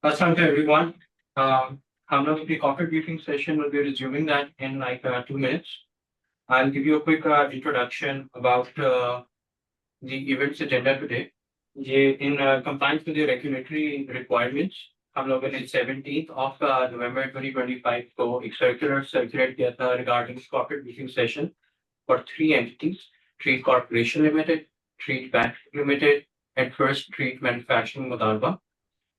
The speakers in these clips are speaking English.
Welcome to everyone. हम लोग अपनी corporate briefing session will be resuming that in like 2 minutes. I'll give you a quick introduction about the events agenda today. In compliance with the regulatory requirements, हम लोगों ने 17th of November 2025 को एक circular circulate किया था regarding corporate briefing session for 3 entities: Treet Corporation Limited, Treet Bank Limited, and First Treet Manufacturing Mudarba.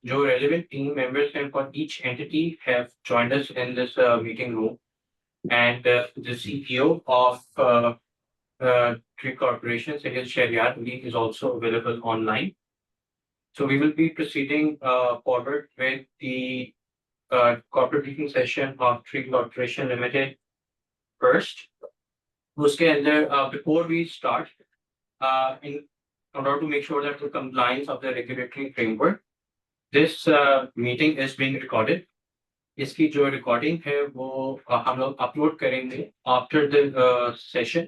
जो relevant team members and for each entity have joined us in this meeting room, and the CEO of Tree Corporation, Sahil Shariat, is also available online. So we will be proceeding forward with the corporate briefing session of Tree Corporation Limited first. उसके अंदर before we start, in order to make sure that the compliance of the regulatory framework, this meeting is being recorded. इसकी जो recording है वो हम लोग upload करेंगे after the session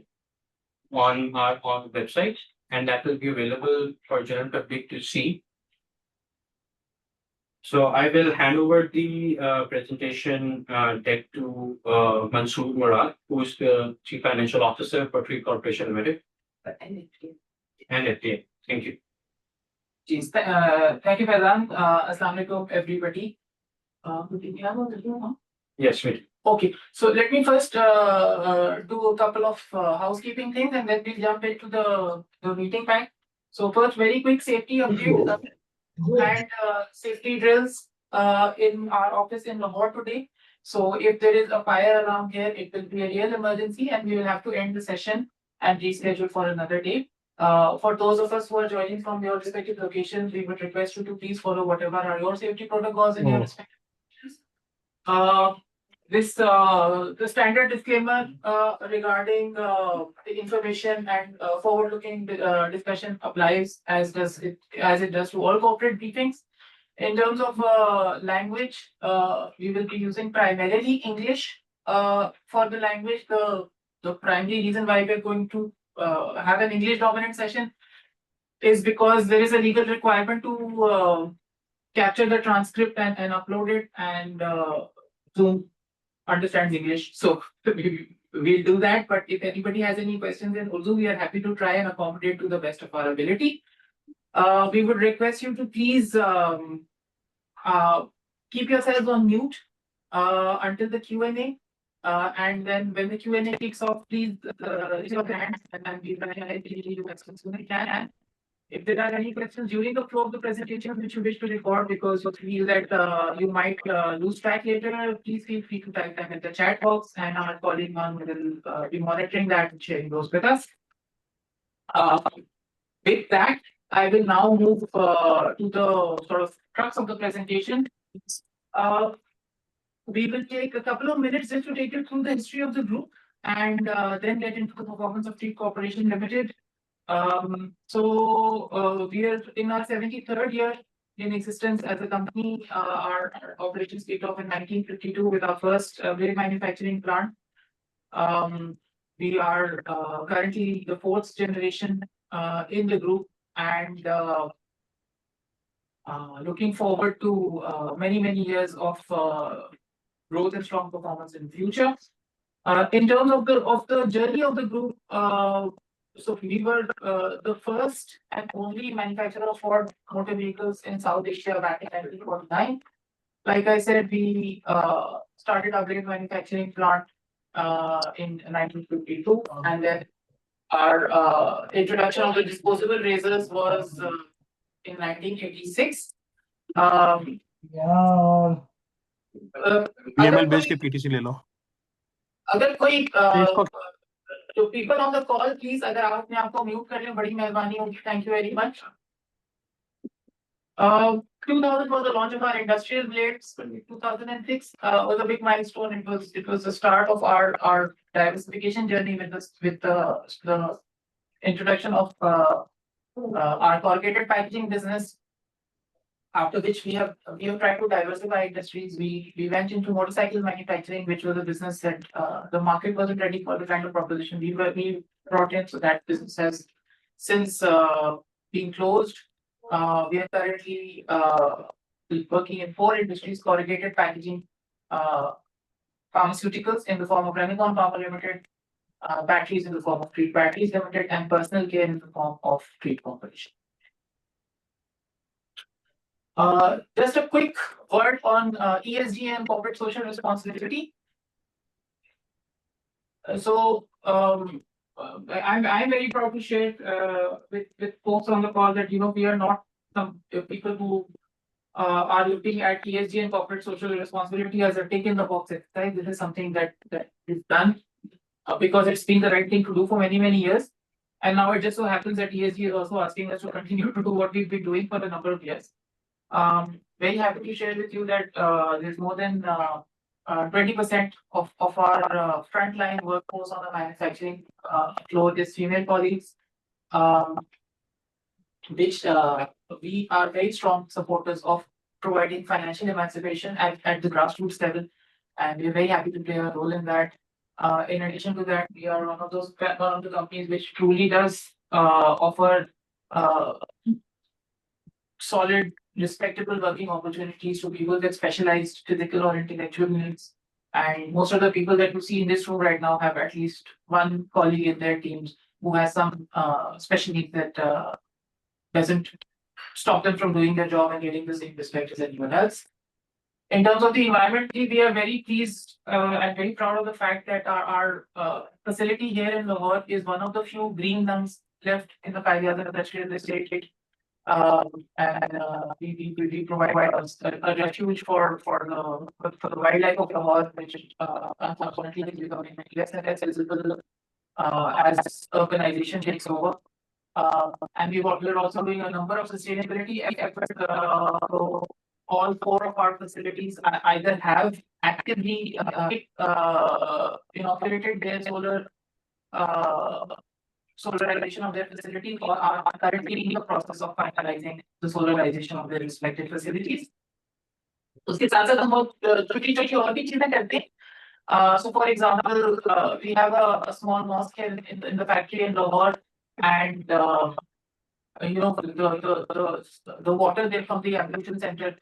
on our website, and that will be available for general public to see. So I will hand over the presentation deck to Mansoor Murad, who is the Chief Financial Officer for Treet Corporation Limited. And FTA. Thank you. Thank you, Faizan. Assalamu alaikum, everybody. Do we have a video now? Yes, we do. Okay, so let me first do a couple of housekeeping things, and then we'll jump into the meeting pack. So first, very quick safety update and safety drills in our office in Lahore today. So if there is a fire alarm here, it will be a real emergency, and we will have to end the session and reschedule for another day. For those of us who are joining from your respective locations, we would request you to please follow whatever are your safety protocols in your respective locations. The standard disclaimer regarding the information and forward-looking discussion applies as it does to all corporate briefings. In terms of language, we will be using primarily English for the language. The primary reason why we are going to have an English dominant session is because there is a legal requirement to capture the transcript and upload it, and Zoom understands English, so we'll do that. But if anybody has any questions in Urdu, we are happy to try and accommodate to the best of our ability. We would request you to please keep yourselves on mute until the Q&A. And then when the Q&A kicks off, please raise your hands and we will try to give you questions when we can. And if there are any questions during the flow of the presentation which you wish to record because you feel that you might lose track later, please feel free to type them in the chat box, and our colleague will be monitoring that and sharing those with us. With that, I will now move to the sort of crux of the presentation. We will take a couple of minutes just to take you through the history of the group and then get into the performance of Treet Corporation Limited. So we are in our 73rd year in existence as a company. Our operations kicked off in 1952 with our first beer manufacturing plant. We are currently the fourth generation in the group, and looking forward to many years of growth and strong performance in the future. In terms of the journey of the group, so we were the first and only manufacturer of Ford motor vehicles in South Asia back in 1949. Like I said, we started our brake manufacturing plant in 1952, and then our introduction of the disposable razors was in 1986. EML बेच के PTC ले लो. अगर कोई तो people on the call, please अगर आप अपने आप को म्यूट कर लें बड़ी मेहरबानी होगी. Thank you very much. 2000 was the launch of our industrial blades. 2006 was a big milestone. It was the start of our diversification journey with the introduction of our corrugated packaging business. After which we have tried to diversify industries. We went into motorcycle manufacturing, which was a business that the market wasn't ready for the kind of proposition we brought in. So that business has since been closed. We are currently working in 4 industries: corrugated packaging, pharmaceuticals in the form of Remington Pharma Limited, batteries in the form of Treet Batteries Limited, and personal care in the form of Treet Corporation. Just a quick word on ESG and corporate social responsibility. I'm very proud to share with folks on the call that we are not some people who are looking at ESG and corporate social responsibility as a tick in the box exercise. This is something that is done because it's been the right thing to do for many years, and now it just so happens that ESG is also asking us to continue to do what we've been doing for a number of years. Very happy to share with you that there's more than 20% of our frontline workforce on the manufacturing floor is female colleagues, which we are very strong supporters of providing financial emancipation at the grassroots level, and we're very happy to play a role in that. In addition to that, we are one of the companies which truly does offer solid, respectable working opportunities to people with specialized physical or intellectual needs. And most of the people that you see in this room right now have at least one colleague in their teams who has some special needs that doesn't stop them from doing their job and getting the same respect as anyone else. In terms of the environment, we are very pleased and very proud of the fact that our facility here in Lahore is one of the few green lungs left in the 5 years industry in the state. We provide a refuge for the wildlife of Lahore, which unfortunately is becoming less and less visible as urbanization takes over. And we're also doing a number of sustainability efforts. All 4 of our facilities either have actively inaugurated their solarization of their facilities or are currently in the process of finalizing the solarization of their respective facilities. उसके साथ साथ हम बहुत छोटी और भी चीजें करते हैं. So for example, we have a small mosque here in the factory in Lahore, and the water there from the ablution center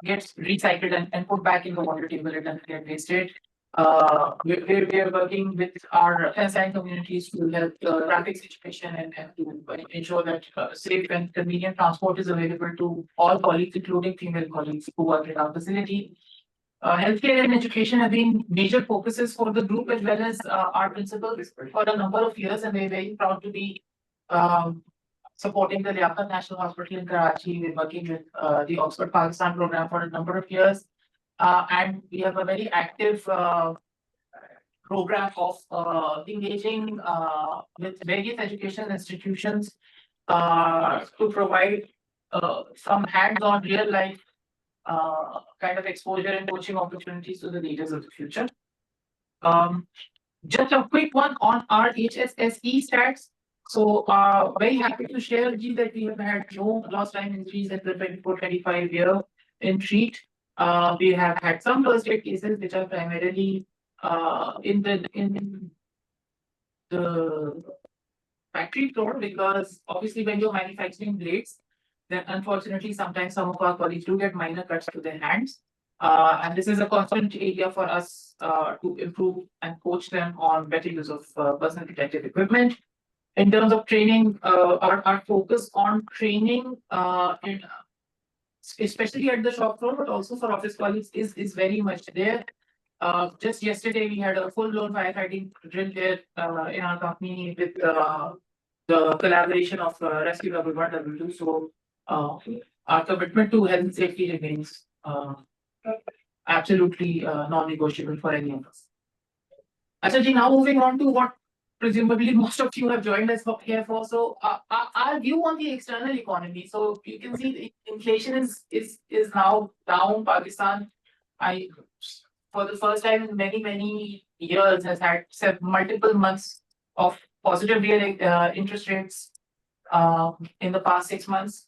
gets recycled and put back in the water table. It doesn't get wasted. We are working with our fence-line communities to help the traffic situation and to ensure that safe and convenient transport is available to all colleagues, including female colleagues who work in our facility. Healthcare and education have been major focuses for the group as well as our principals for a number of years, and we're very proud to be supporting the Liaquat National Hospital in Karachi. We're working with the Oxford Pakistan program for a number of years. And we have a very active program of engaging with various education institutions to provide some hands-on real-life kind of exposure and coaching opportunities to the leaders of the future. Just a quick one on our HSSE stats. So very happy to share with you that we have had no lost time injuries in the 24-25 year in Treet. We have had some first aid cases which are primarily in the factory floor, because obviously when you're manufacturing blades, then unfortunately sometimes some of our colleagues do get minor cuts to their hands. And this is a constant area for us to improve and coach them on better use of personal protective equipment. In terms of training, our focus on training, especially at the shop floor, but also for office colleagues, is very much there. Just yesterday, we had a full-blown firefighting drill here in our company with the collaboration of Rescue Level 1, Level 2. So our commitment to health and safety remains absolutely non-negotiable for any of us. Actually, now moving on to what presumably most of you have joined us here for. So our view on the external economy. So you can see the inflation is now down. Pakistan, for the first time in many years, has had multiple months of positive real interest rates in the past 6 months.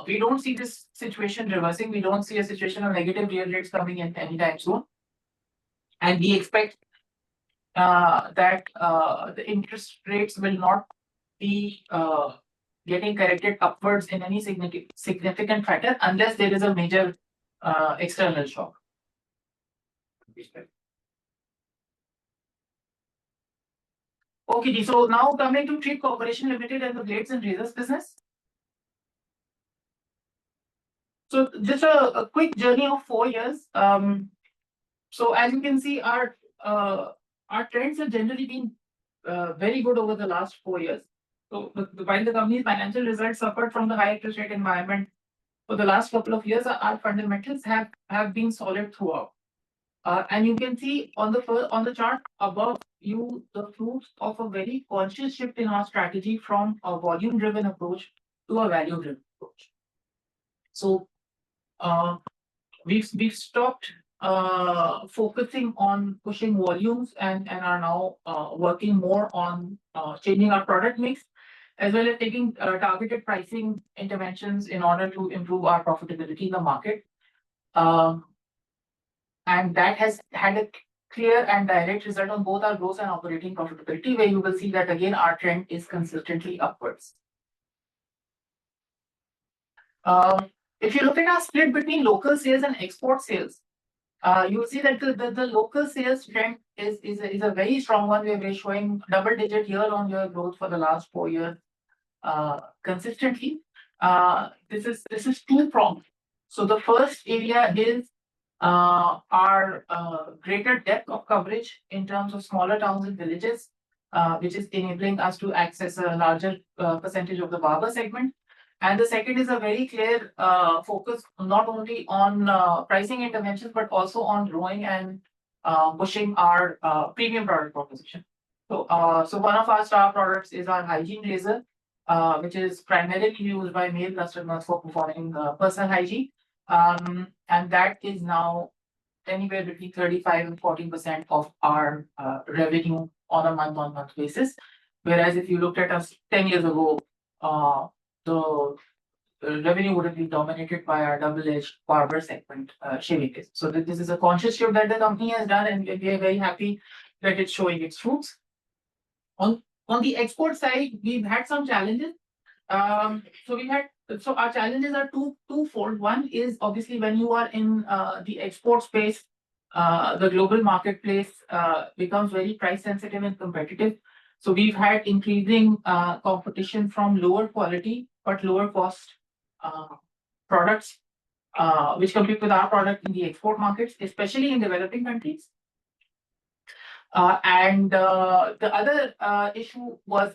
We don't see this situation reversing. We don't see a situation of negative real rates coming in anytime soon. And we expect that the interest rates will not be getting corrected upwards in any significant factor unless there is a major external shock. Okay, so now coming to Treet Corporation Limited and the blades and razors business. So just a quick journey of 4 years. So as you can see, our trends have generally been very good over the last 4 years. So while the company's financial results suffered from the high interest rate environment for the last couple of years, our fundamentals have been solid throughout. And you can see on the chart above you the fruits of a very conscious shift in our strategy from a volume-driven approach to a value-driven approach. So we've stopped focusing on pushing volumes and are now working more on changing our product mix as well as taking targeted pricing interventions in order to improve our profitability in the market. And that has had a clear and direct result on both our gross and operating profitability, where you will see that again our trend is consistently upwards. If you look at our split between local sales and export sales, you will see that the local sales trend is a very strong one, where we're showing double-digit year-on-year growth for the last 4 years consistently. This is two-pronged. So the first area is our greater depth of coverage in terms of smaller towns and villages, which is enabling us to access a larger percentage of the barber segment. And the second is a very clear focus not only on pricing interventions, but also on growing and pushing our premium product proposition. So one of our star products is our hygiene razor, which is primarily used by male customers for performing personal hygiene. And that is now anywhere between 35 and 40% of our revenue on a month-on-month basis. Whereas if you looked at us 10 years ago, the revenue would have been dominated by our double-edged barber segment shaving razor. So this is a conscious shift that the company has done, and we are very happy that it's showing its fruits. On the export side, we've had some challenges. So our challenges are twofold. One is obviously when you are in the export space, the global marketplace becomes very price sensitive and competitive. So we've had increasing competition from lower quality but lower cost products, which compete with our product in the export markets, especially in developing countries. And the other issue was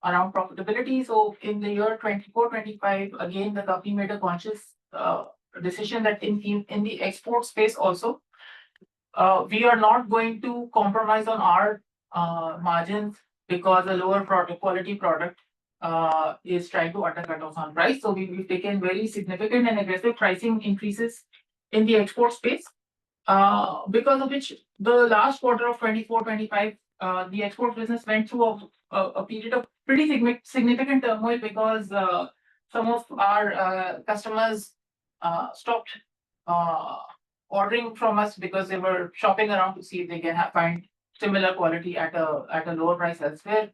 around profitability. So in the year 24-25, again, the company made a conscious decision that in the export space also, we are not going to compromise on our margins because a lower quality product is trying to undercut us on price. So we've taken very significant and aggressive pricing increases in the export space, because of which the last quarter of 24-25, the export business went through a period of pretty significant turmoil because some of our customers stopped ordering from us because they were shopping around to see if they can find similar quality at a lower price elsewhere.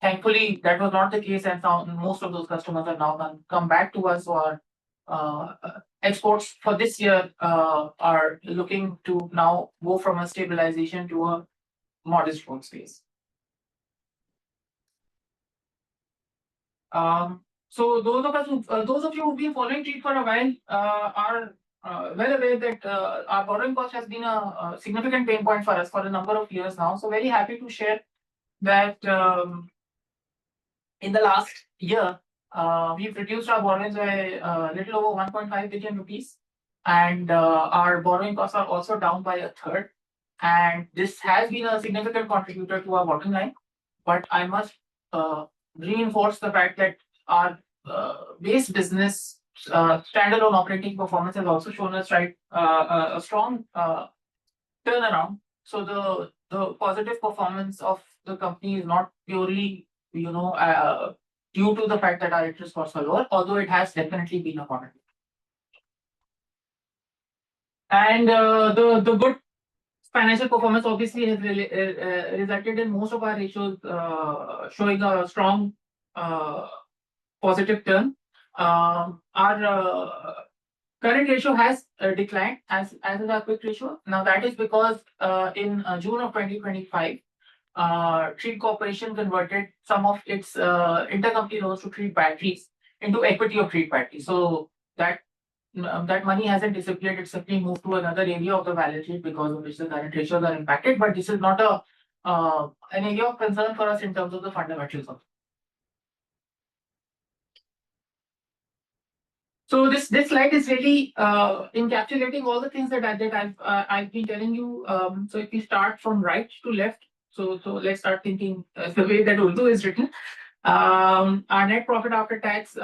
Thankfully, that was not the case, and now most of those customers have now come back to us. So our exports for this year are looking to now go from a stabilization to a modest growth phase. So those of you who've been following Treet for a while are well aware that our borrowing cost has been a significant pain point for us for a number of years now. So very happy to share that in the last year, we've reduced our borrowings by a little over 1.5 billion rupees, and our borrowing costs are also down by a third. And this has been a significant contributor to our bottom line. But I must reinforce the fact that our base business standalone operating performance has also shown us a strong turnaround. So the positive performance of the company is not purely due to the fact that our interest costs are lower, although it has definitely been a contributor. And the good financial performance obviously has resulted in most of our ratios showing a strong positive turn. Our current ratio has declined as is our quick ratio. Now that is because in June of 2025, Treet Corporation converted some of its intercompany loans to Treet Batteries into equity of Treet Batteries. So that money hasn't disappeared; it's simply moved to another area of the balance sheet because of which the current ratios are impacted. But this is not an area of concern for us in terms of the fundamentals of. So this slide is really encapsulating all the things that I've been telling you. So if we start from right to left, so let's start thinking the way that Urdu is written. Our net profit after tax,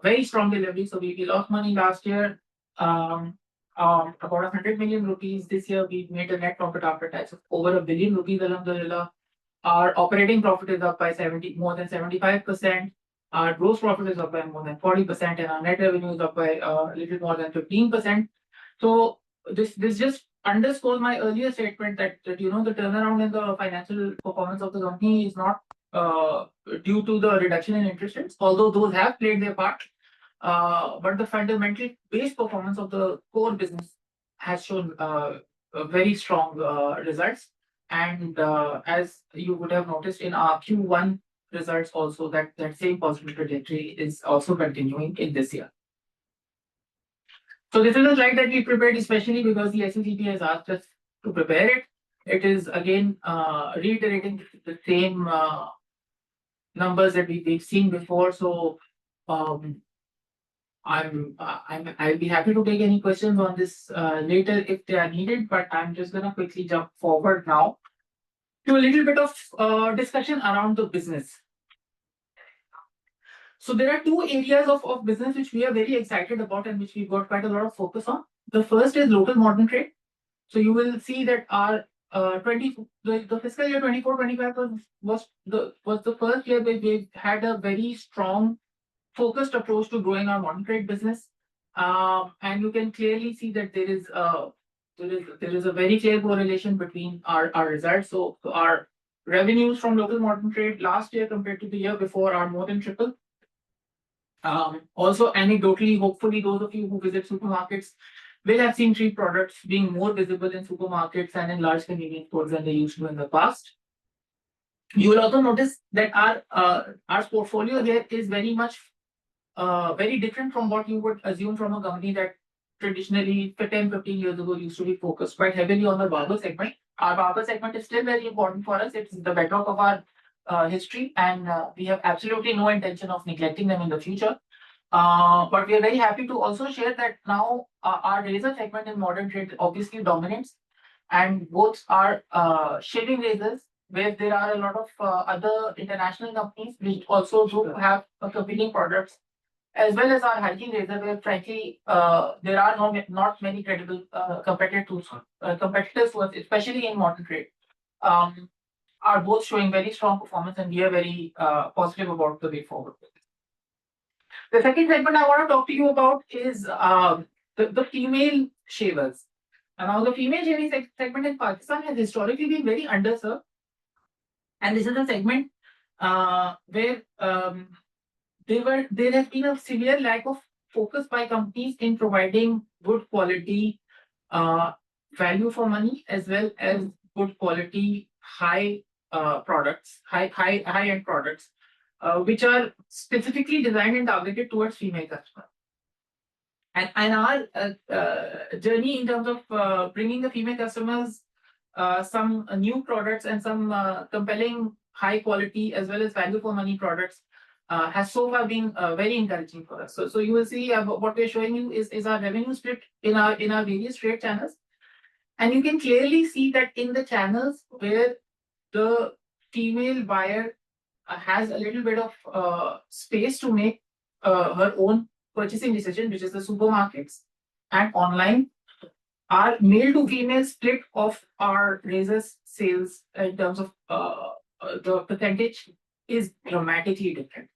very strong delivery. So we lost money last year, about 100 million rupees. This year we made a net profit after tax of over 1 billion rupees. Alhamdulillah. Our operating profit is up by more than 75%. Our gross profit is up by more than 40%, and our net revenue is up by a little more than 15%. So this just underscores my earlier statement that the turnaround in the financial performance of the company is not due to the reduction in interest rates, although those have played their part. But the fundamental base performance of the core business has shown very strong results. And as you would have noticed in our Q1 results also, that same positive trajectory is also continuing in this year. So this is a slide that we prepared especially because the SECP has asked us to prepare it. It is again reiterating the same numbers that we've seen before. So I'll be happy to take any questions on this later if they are needed, but I'm just gonna quickly jump forward now to a little bit of discussion around the business. So there are two areas of business which we are very excited about and which we've got quite a lot of focus on. The first is local modern trade. So you will see that our the fiscal year 24-25 was the first year where we had a very strong focused approach to growing our modern trade business. And you can clearly see that there is a very clear correlation between our results. So our revenues from local modern trade last year compared to the year before are more than triple. Also, anecdotally, hopefully, those of you who visit supermarkets will have seen Treet products being more visible in supermarkets and in large convenience stores than they used to in the past. You will also notice that our portfolio here is very much very different from what you would assume from a company that traditionally 10-15 years ago used to be focused quite heavily on the barber segment. Our barber segment is still very important for us. It's the bedrock of our history, and we have absolutely no intention of neglecting them in the future. But we are very happy to also share that now our razor segment in modern trade obviously dominates, and both are shaving razors, where there are a lot of other international companies which also do have competing products, as well as our hygiene razor, where frankly there are not many credible competitors to us, especially in modern trade. Are both showing very strong performance, and we are very positive about the way forward. The second segment I want to talk to you about is the female shavers. And now the female shaving segment in Pakistan has historically been very underserved. And this is a segment where there has been a severe lack of focus by companies in providing good quality value for money, as well as good quality high products, high-end products, which are specifically designed and targeted towards female customers. And our journey in terms of bringing the female customers some new products and some compelling high quality as well as value for money products has so far been very encouraging for us. So you will see what we're showing you is our revenue split in our various trade channels. And you can clearly see that in the channels where the female buyer has a little bit of space to make her own purchasing decision, which is the supermarkets and online, our male to female split of our razors sales in terms of the percentage is dramatically different.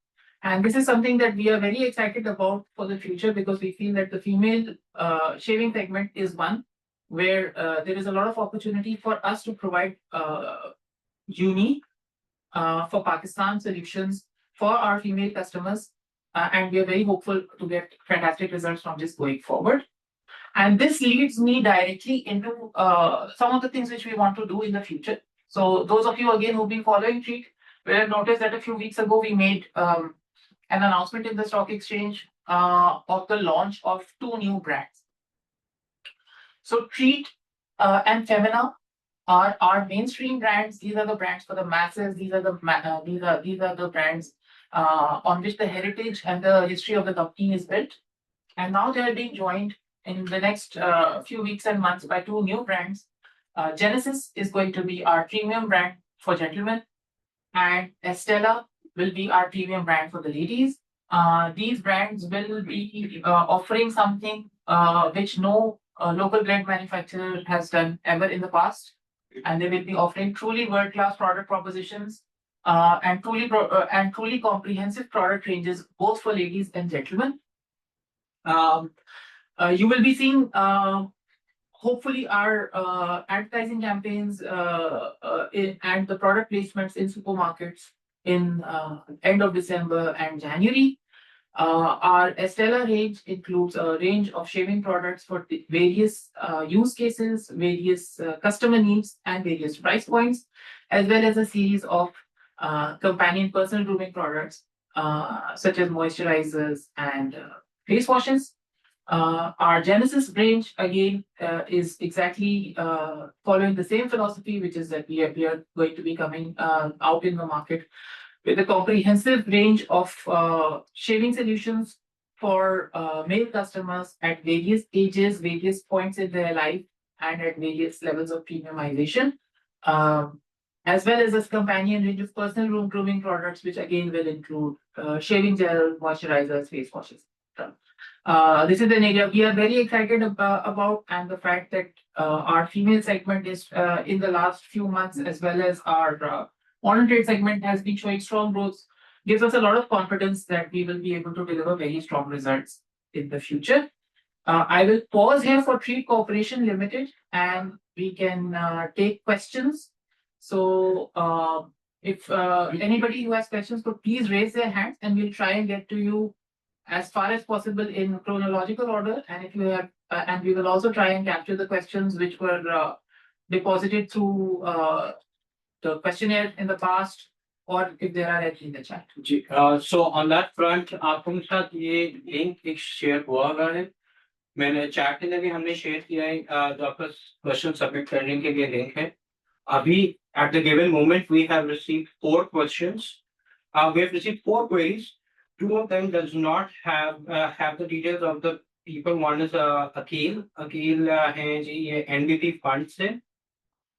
And this is something that we are very excited about for the future, because we feel that the female shaving segment is one where there is a lot of opportunity for us to provide unique for Pakistan solutions for our female customers, and we are very hopeful to get fantastic results from this going forward. And this leads me directly into some of the things which we want to do in the future. So those of you again who've been following Treet will have noticed that a few weeks ago we made an announcement in the stock exchange of the launch of 2 new brands. So Treet and Femina are our mainstream brands. These are the brands for the masses. These are the brands on which the heritage and the history of the company is built. And now they are being joined in the next few weeks and months by 2 new brands. Genesis is going to be our premium brand for gentlemen, and Estella will be our premium brand for the ladies. These brands will be offering something which no local brand manufacturer has done ever in the past, and they will be offering truly world-class product propositions and truly comprehensive product ranges both for ladies and gentlemen. You will be seeing hopefully our advertising campaigns and the product placements in supermarkets in end of December and January. Our Estella range includes a range of shaving products for various use cases, various customer needs, and various price points, as well as a series of companion personal grooming products such as moisturizers and face washes. Our Genesis range again is exactly following the same philosophy, which is that we are going to be coming out in the market with a comprehensive range of shaving solutions for male customers at various ages, various points in their life, and at various levels of premiumization, as well as a companion range of personal grooming products, which again will include shaving gel, moisturizers, face washes, etc. This is an area we are very excited about, and the fact that our female segment is in the last few months, as well as our modern trade segment has been showing strong growth, gives us a lot of confidence that we will be able to deliver very strong results in the future. I will pause here for Treet Corporation Limited, and we can take questions. So if anybody who has questions could please raise their hands, and we'll try and get to you as far as possible in chronological order. And if you have, and we will also try and capture the questions which were deposited through the questionnaire in the past, or if there are any in the chat. So on that front, आपको मेरे साथ ये link एक share हुआ है, मैंने chat में भी हमने शेयर किया है, जो आपका क्वेश्चन सबमिट करने के लिए लिंक है. अभी at the given moment we have received 4 questions. We have received 4 queries. 2 of them does not have the details of the people. One is Akil है जी ये NBP fund से.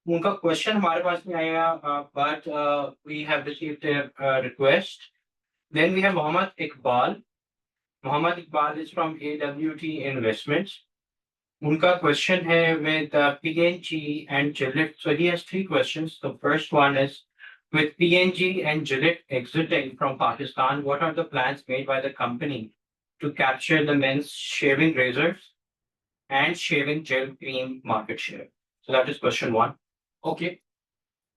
उनका क्वेश्चन हमारे पास नहीं आया, but we have received a request. Then we have Mohammed Iqbal. Mohammed Iqbal is from AWT Investments. उनका question है with PNG and Gillette. So he has 3 questions. The first one is, with PNG and Gillette exiting from Pakistan, what are the plans made by the company to capture the men's shaving razors and shaving gel cream market share? So that is question 1. Okay.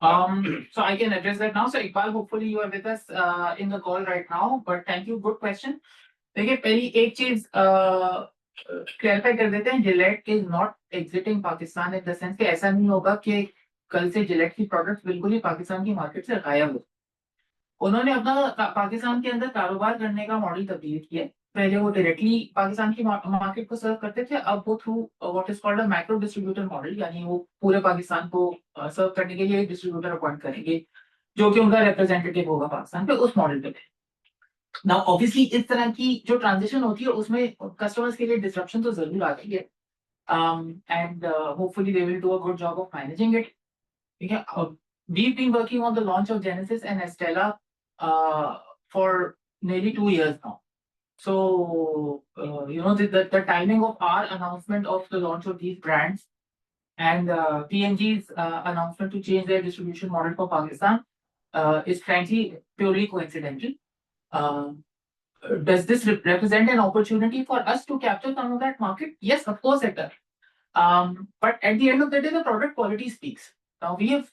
So I can address that now. So Iqbal, hopefully you are with us in the call right now. But thank you, good question. देखिए पहली एक चीज clarify कर देते हैं, Gillette is not exiting Pakistan in the sense कि ऐसा नहीं होगा कि कल से जिलेट की प्रोडक्ट्स बिल्कुल ही पाकिस्तान की मार्केट से गायब हो. उन्होंने अपना पाकिस्तान के अंदर कारोबार करने का मॉडल तब्दील किया. पहले वो डायरेक्टली पाकिस्तान की मार्केट को सर्व करते थे, अब वो through what is called a micro distributor model, यानी वो पूरे पाकिस्तान को सर्व करने के लिए एक डिस्ट्रीब्यूटर अपॉइंट करेंगे जो कि उनका रिप्रेजेंटेटिव होगा पाकिस्तान पे, उस मॉडल पे. नाउ ऑब्वियसली इस तरह की जो ट्रांजिशन होती है उसमें कस्टमर्स के लिए डिसरप्शन तो जरूर आती है, and hopefully they will do a good job of managing it. ठीक है. We've been working on the launch of Genesis and Estella for nearly 2 years now. So, the timing of our announcement of the launch of these brands and PNG's announcement to change their distribution model for Pakistan is frankly purely coincidental. Does this represent an opportunity for us to capture some of that market? Yes, of course it does. But at the end of the day, the product quality speaks. Now we have,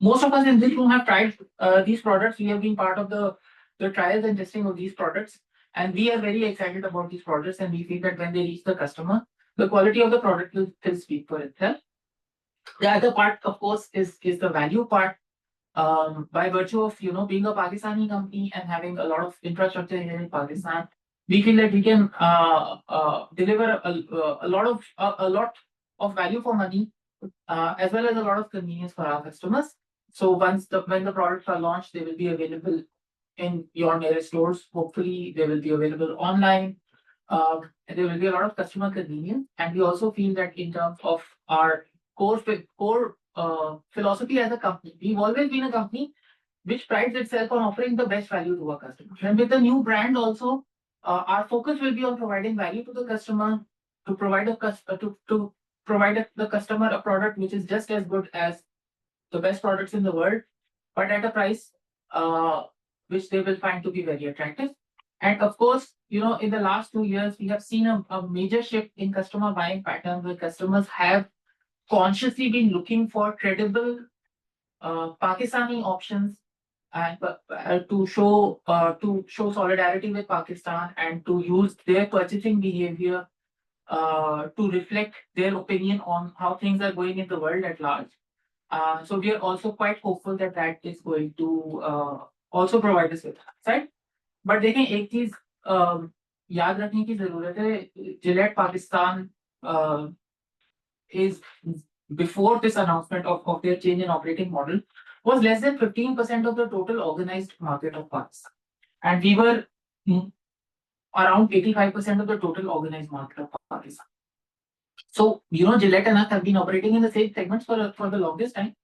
most of us in this room have tried these products. We have been part of the trials and testing of these products, and we are very excited about these products. And we feel that when they reach the customer, the quality of the product will speak for itself. The other part, of course, is the value part. By virtue of being a Pakistani company and having a lot of infrastructure here in Pakistan, we feel that we can deliver a lot of value for money, as well as a lot of convenience for our customers. So when the products are launched, they will be available in your nearest stores. Hopefully, they will be available online. And there will be a lot of customer convenience, and we also feel that in terms of our core philosophy as a company, we've always been a company which prides itself on offering the best value to our customers. And with the new brand also, our focus will be on providing value to the customer, to provide to provide the customer a product which is just as good as the best products in the world, but at a price which they will find to be very attractive. And of course, in the last 2 years, we have seen a major shift in customer buying patterns, where customers have consciously been looking for credible Pakistani options, and to show solidarity with Pakistan and to use their purchasing behavior to reflect their opinion on how things are going in the world at large. So we are also quite hopeful that that is going to also provide us with upside. But देखें एक चीज याद रखने की जरूरत है. Gillette Pakistan is before this announcement of their change in operating model was less than 15% of the total organized market of Pakistan, and we were around 85% of the total organized market of Pakistan. So Gillette and us have been operating in the same segments for the longest time,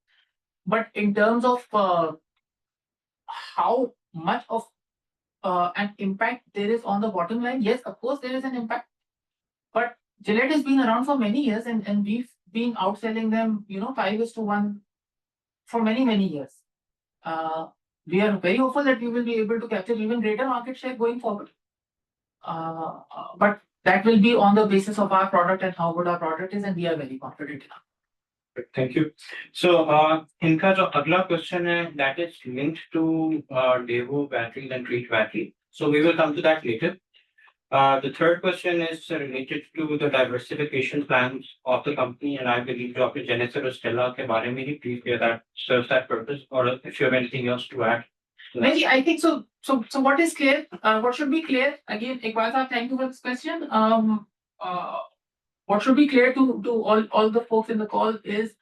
but in terms of how much of an impact there is on the bottom line, yes, of course there is an impact, but Gillette has been around for many years, and we've been outselling them 5:1 for many years. We are very hopeful that we will be able to capture even greater market share going forward, but that will be on the basis of our product and how good our product is, and we are very confident enough. Thank you. So, इनका जो अगला question है, that is linked to Devo batteries and Treet battery. So we will come to that later. The third question is related to the diversification plans of the company, and I believe जो आपने Genesis और Stella के बारे में ही brief किया, that serves that purpose. Or if you have anything else to add. Maybe I think so. So what is clear? What should be clear? Again, Iqbal sir, thank you for this question. What should be clear to all the folks in the call is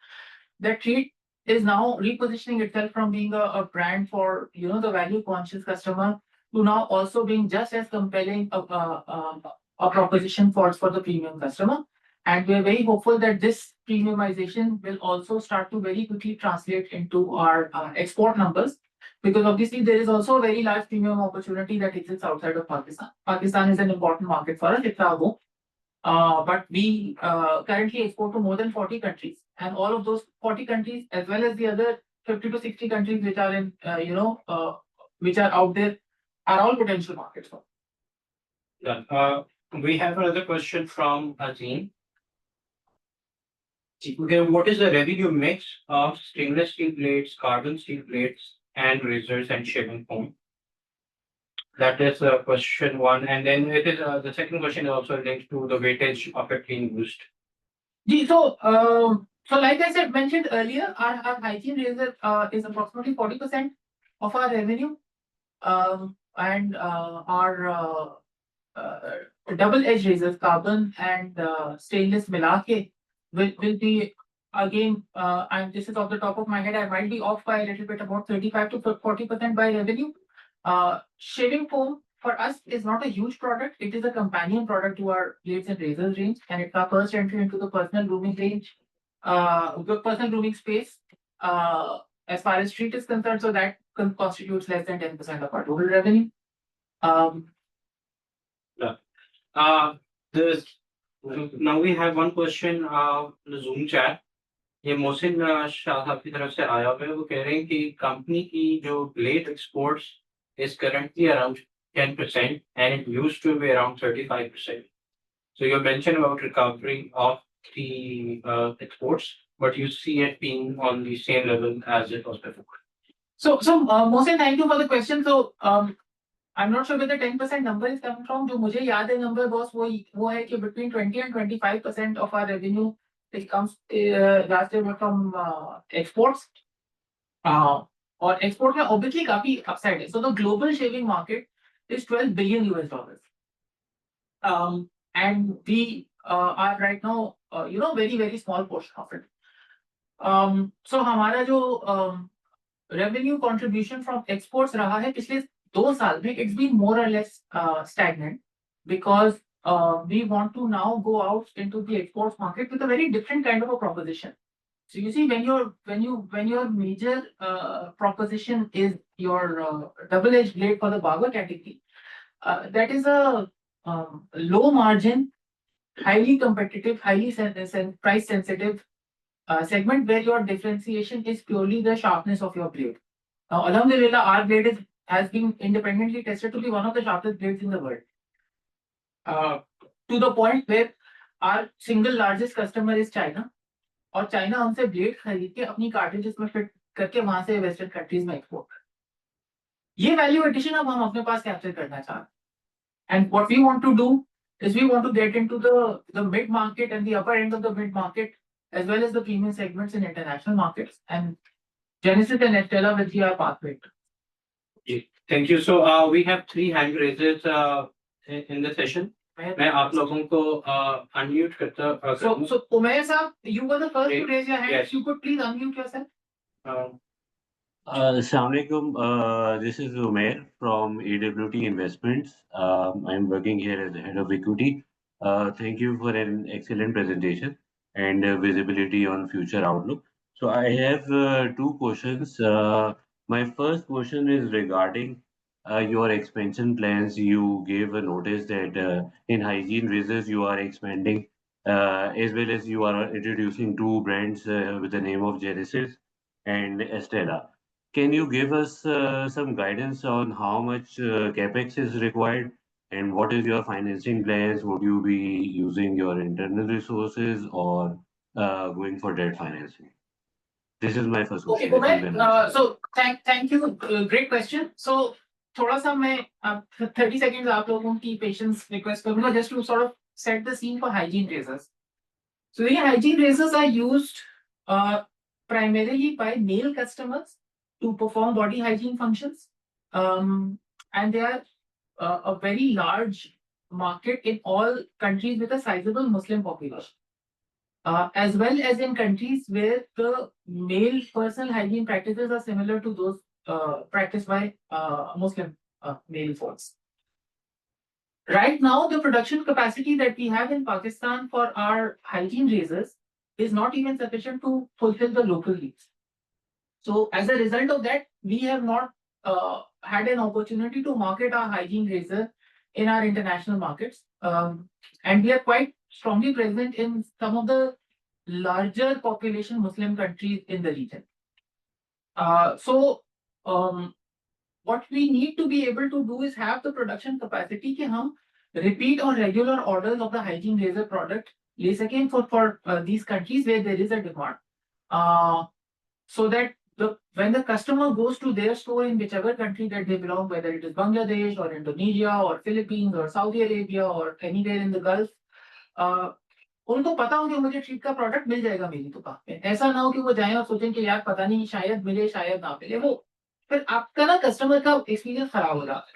that Treet is now repositioning itself from being a brand for the value conscious customer to now also being just as compelling a proposition for the premium customer. And we are very hopeful that this premiumization will also start to very quickly translate into our export numbers, because obviously there is also a very large premium opportunity that exists outside of Pakistan. Pakistan is an important market for us, it's our home. But we currently export to more than 40 countries, and all of those 40 countries, as well as the other 50 to 60 countries which are in, which are out there, are all potential markets for. Yeah. We have another question from Azim. Okay, what is the revenue mix of stainless steel plates, carbon steel plates, and razors and shaving foam? That is question one, and then it is the second question is also linked to the weightage of it being used. So like I said, mentioned earlier, our hygiene razor is approximately 40% of our revenue, and our double-edged razors, carbon and stainless milake, will be again, and this is off the top of my head, I might be off by a little bit, about 35 to 40% by revenue. Shaving foam for us is not a huge product. It is a companion product to our blades and razors range, and it's our first entry into the personal grooming range, the personal grooming space. As far as Treet is concerned, so that constitutes less than 10% of our total revenue. Now we have one question on the Zoom chat. ये मोहसिन शाह साहब की तरफ से आया हुआ है. वो कह रहे हैं कि कंपनी की जो blade exports is currently around 10%, and it used to be around 35%. So you mentioned about recovery of the exports. but you see it being on the same level as it was before? So, Mohsen, thank you for the question. So, I'm not sure where the 10% number is coming from. जो मुझे याद है number boss वो है कि between 20 and 25% of our revenue it comes last year from exports. और export में obviously काफी upside है. So the global shaving market is $12 billion US. And we are right now, very very small portion of it. So हमारा जो revenue contribution from exports रहा है पिछले 2 साल में, it's been more or less stagnant because we want to now go out into the exports market with a very different kind of a proposition. So you see, when your major proposition is your double-edged blade for the barber category, that is a low margin, highly competitive, highly price sensitive segment where your differentiation is purely the sharpness of your blade. Now, alhamdulillah, our blade has been independently tested to be one of the sharpest blades in the world. To the point where our single largest customer is China. और China हमसे blade खरीद के अपनी cartridges में fit करके वहां से western countries में एक्सपोर्ट कर, ये वैल्यू एडिशन अब हम अपने पास कैप्चर करना चाहते हैं. And what we want to do is we want to get into the mid market and the upper end of the mid market as well as the premium segments in international markets, and Genesis and Estella will be our pathway. Thank you. So we have 3 hand raises in the session. मैं आप लोगों को unmute करता So Umair साहब, you were the first to raise your hand. Yes. You could please unmute yourself. Assalamualaikum. This is Umair from AWT Investments. I'm working here as the head of equity. Thank you for an excellent presentation and visibility on future outlook. So I have 2 questions. My first question is regarding your expansion plans. You gave a notice that in hygiene razors you are expanding as well as you are introducing 2 brands with the name of Genesis and Estella. Can you give us some guidance on how much capex is required and what is your financing plans? Would you be using your internal resources or going for debt financing? This is my first question. Okay, Umair, so thank you. Great question. So थोड़ा सा मैं 30 seconds आप लोगों की patience request करूंगा just to sort of set the scene for hygiene razors. So the hygiene razors are used primarily by male customers to perform body hygiene functions, and they are a very large market in all countries with a sizable Muslim population, as well as in countries where the male personal hygiene practices are similar to those practiced by Muslim male folks. Right now, the production capacity that we have in Pakistan for our hygiene razors is not even sufficient to fulfill the local needs. So as a result of that, we have not had an opportunity to market our hygiene razor in our international markets. And we are quite strongly present in some of the larger population Muslim countries in the region. What we need to be able to do is have the production capacity कि हम repeat or regular orders of the hygiene razor product ले सकें for these countries where there is a demand. So that when the customer goes to their store in whichever country that they belong, whether it is Bangladesh or Indonesia or Philippines or Saudi Arabia or anywhere in the Gulf, उनको पता हो कि मुझे treat का product मिल जाएगा मेरी दुकान पे. ऐसा ना हो कि वो जाएं और सोचें कि यार पता नहीं शायद मिले शायद ना मिले, वो फिर आपका ना कस्टमर का एक्सपीरियंस खराब हो जाता है.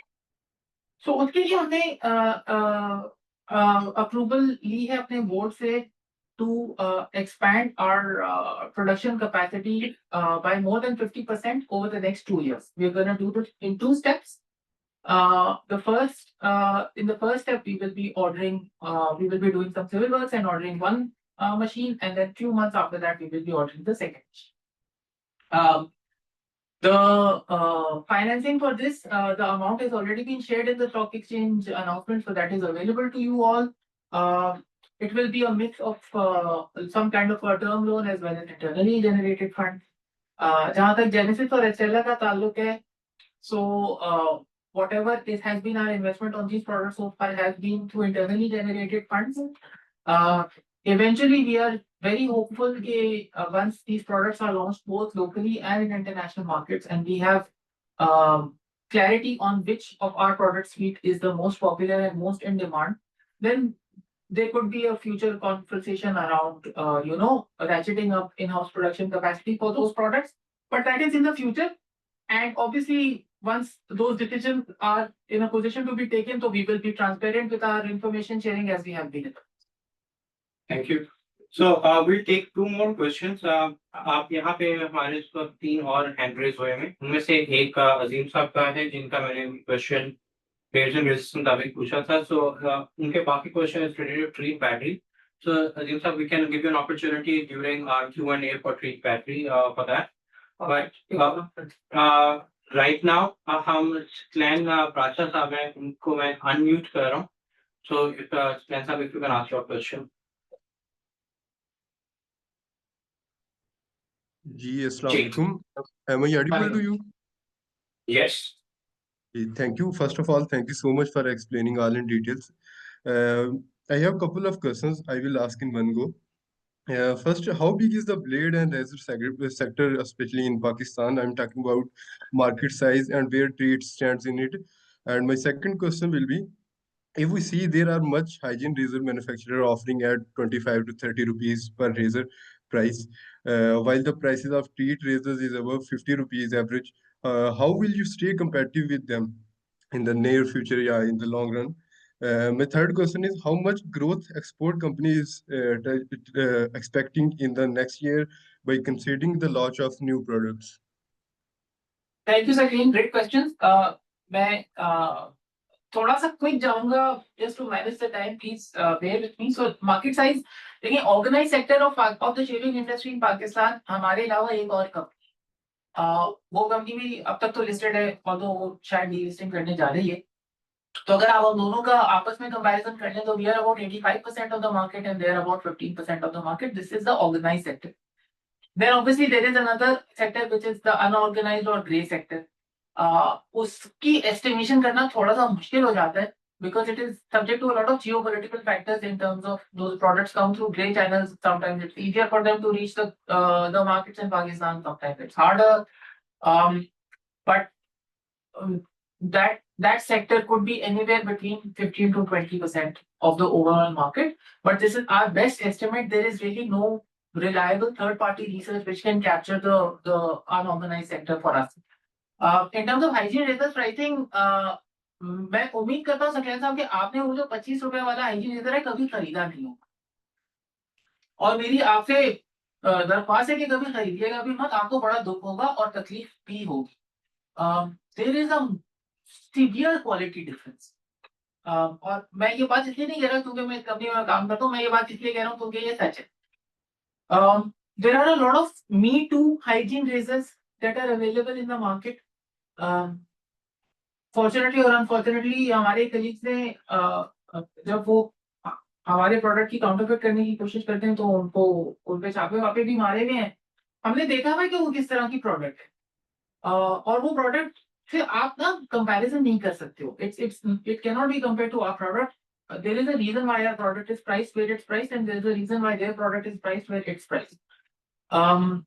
सो उसके लिए हमने अप्रूवल ली है अपने बोर्ड से to expand our production capacity by more than 50% over the next 2 years. We are going to do this in 2 steps. In the first step, we will be doing some civil works and ordering 1 machine, and then few months after that, we will be ordering the second machine. The financing for this, the amount has already been shared in the stock exchange announcement, so that is available to you all. It will be a mix of some kind of a term loan as well as internally generated funds. जहाँ तक Genesis और Estella का ताल्लुक है, so whatever has been our investment on these products so far has been through internally generated funds. eventually we are very hopeful that once these products are launched both locally and in international markets, and we have clarity on which of our product suite is the most popular and most in demand, then there could be a future conversation around, ratcheting up in-house production capacity for those products. But that is in the future. And obviously, once those decisions are in a position to be taken, so we will be transparent with our information sharing as we have been. Thank you. So we'll take two more questions. आप यहाँ पे हमारे इस वक्त 3 और hand raise हुए हैं, उनमें से एक अजीम साहब का है जिनका मैंने क्वेश्चन पेयर्सन रेजिस्टेंस टॉपिक पूछा था. So उनके बाकी question is related to Treet battery. So Azim साहब, we can give you an opportunity during our Q&A for Treet battery for that. But right now हम Clan प्राचा साहब हैं, उनको मैं unmute कर रहा हूँ. So if Clan साहब, if you can ask your question. Ji, Assalamu alaikum. Am I audible to you? Yes. Thank you. First of all, thank you so much for explaining all in details. I have a couple of questions I will ask in one go. First, how big is the blade and razor sector, especially in Pakistan? I'm talking about market size and where Treet stands in it. And my second question will be, if we see there are much hygiene razor manufacturer offering at 25 to 30 rupees per razor price, while the prices of Treet razors is above 50 rupees average, how will you stay competitive with them in the near future, yeah, in the long run? My third question is, how much growth export companies expecting in the next year by considering the launch of new products? Thank you, Sakleen. Great questions. मैं थोड़ा सा quick जाऊंगा just to manage the time. Please bear with me. So market size, देखिए organized sector of the shaving industry in Pakistan हमारे अलावा एक और company, वो कंपनी भी अब तक तो लिस्टेड है, although वो शायद डीलिस्टिंग करने जा रही है. तो अगर आप हम दोनों का आपस में कंपैरिजन कर लें तो we are about 85% of the market and they are about 15% of the market. This is the organized sector. Then obviously there is another sector which is the unorganized or grey sector. उसकी estimation करना थोड़ा सा मुश्किल हो जाता है because it is subject to a lot of geopolitical factors in terms of those products come through grey channels. Sometimes it's easier for them to reach the markets in Pakistan. Sometimes it's harder. But that sector could be anywhere between 15 to 20% of the overall market. But this is our best estimate. There is really no reliable third-party research which can capture the unorganized sector for us. In terms of hygiene razors pricing, मैं उम्मीद करता हूँ सकलेन साहब कि आपने वो जो 25 रुपए वाला हाइजीन रेजर है कभी खरीदा नहीं होगा, और मेरी आपसे दरख्वास्त है कि कभी खरीदिएगा भी मत, आपको बड़ा दुख होगा और तकलीफ भी होगी. There is a severe quality difference. और मैं ये बात इसलिए नहीं कह रहा क्योंकि मैं इस कंपनी में काम करता हूँ, मैं ये बात इसलिए कह रहा हूँ क्योंकि ये सच है. There are a lot of Me Too hygiene razors that are available in the market. Fortunately or unfortunately, हमारे colleagues ने जब वो हमारे प्रोडक्ट की काउंटरफिट करने की कोशिश करते हैं तो उनको उन पे छापे वापे भी मारे हुए हैं. हमने देखा है कि वो किस तरह की प्रोडक्ट है, और वो प्रोडक्ट से आप ना कंपैरिजन नहीं कर सकते हो. It cannot be compared to our product. There is a reason why our product is priced where it's priced, and there is a reason why their product is priced where it's priced. And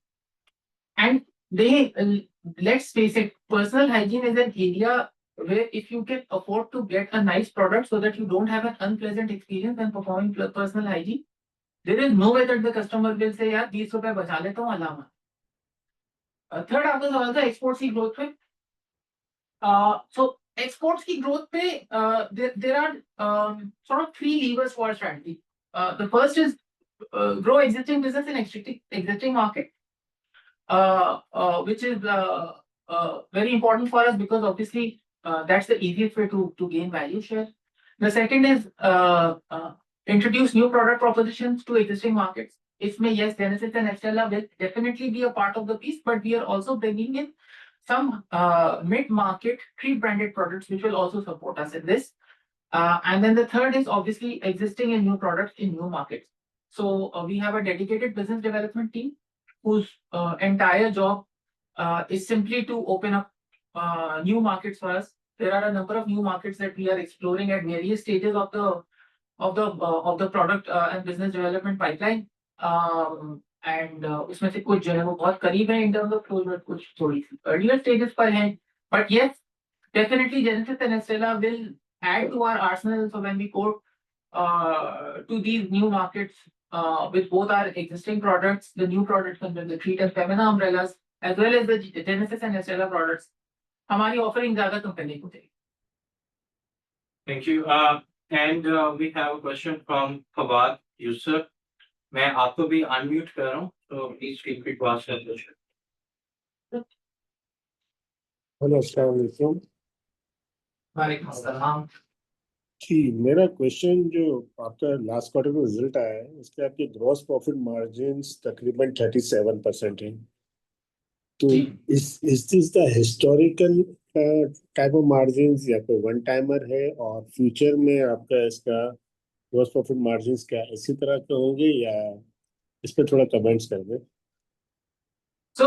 let's face it, personal hygiene is an area where if you can afford to get a nice product so that you don't have an unpleasant experience when performing personal hygiene, there is no way that the customer will say, यार 20 रुपए बचा लेता हूँ अलामा. Third, आपका सवाल था exports की growth पे. So exports की growth पे there are sort of 3 levers for our strategy. The first is grow existing business in existing market, which is very important for us because obviously that's the easiest way to gain value share. The second is introduce new product propositions to existing markets. Isme, yes, Genesis and Estella will definitely be a part of the piece, but we are also bringing in some mid-market Treet branded products which will also support us in this. And then the third is obviously existing and new products in new markets. So we have a dedicated business development team whose entire job is simply to open up new markets for us. There are a number of new markets that we are exploring at various stages of the of the product and business development pipeline. And उसमें से कुछ जो है वो बहुत करीब है in terms of close, but कुछ थोड़ी सी earlier stages पर हैं. But yes, definitely Genesis and Estrella will add to our arsenal. So when we go to these new markets with both our existing products, the new products under the Treet and Femina umbrellas, as well as the Genesis and Estrella products, हमारी offering ज़्यादा compelling हो जाएगी. Thank you. And we have a question from Fawad Yusuf. मैं आपको भी unmute कर रहा हूँ, so please feel free to ask that question. Hello, अस्सलाम वालेकुम वालेकुम अस्सलाम. जी, मेरा क्वेश्चन जो आपका लास्ट क्वार्टर में रिजल्ट आया है उसके आपके ग्रॉस प्रॉफिट मार्जिन्स तकरीबन 37% हैं. तो जी. इस this the historical type of margins या कोई वन टाइमर है, और फ्यूचर में आपका इसका ग्रॉस प्रॉफिट मार्जिन्स क्या इसी तरह के होंगे, या इस पर थोड़ा कमेंट्स कर दें. So,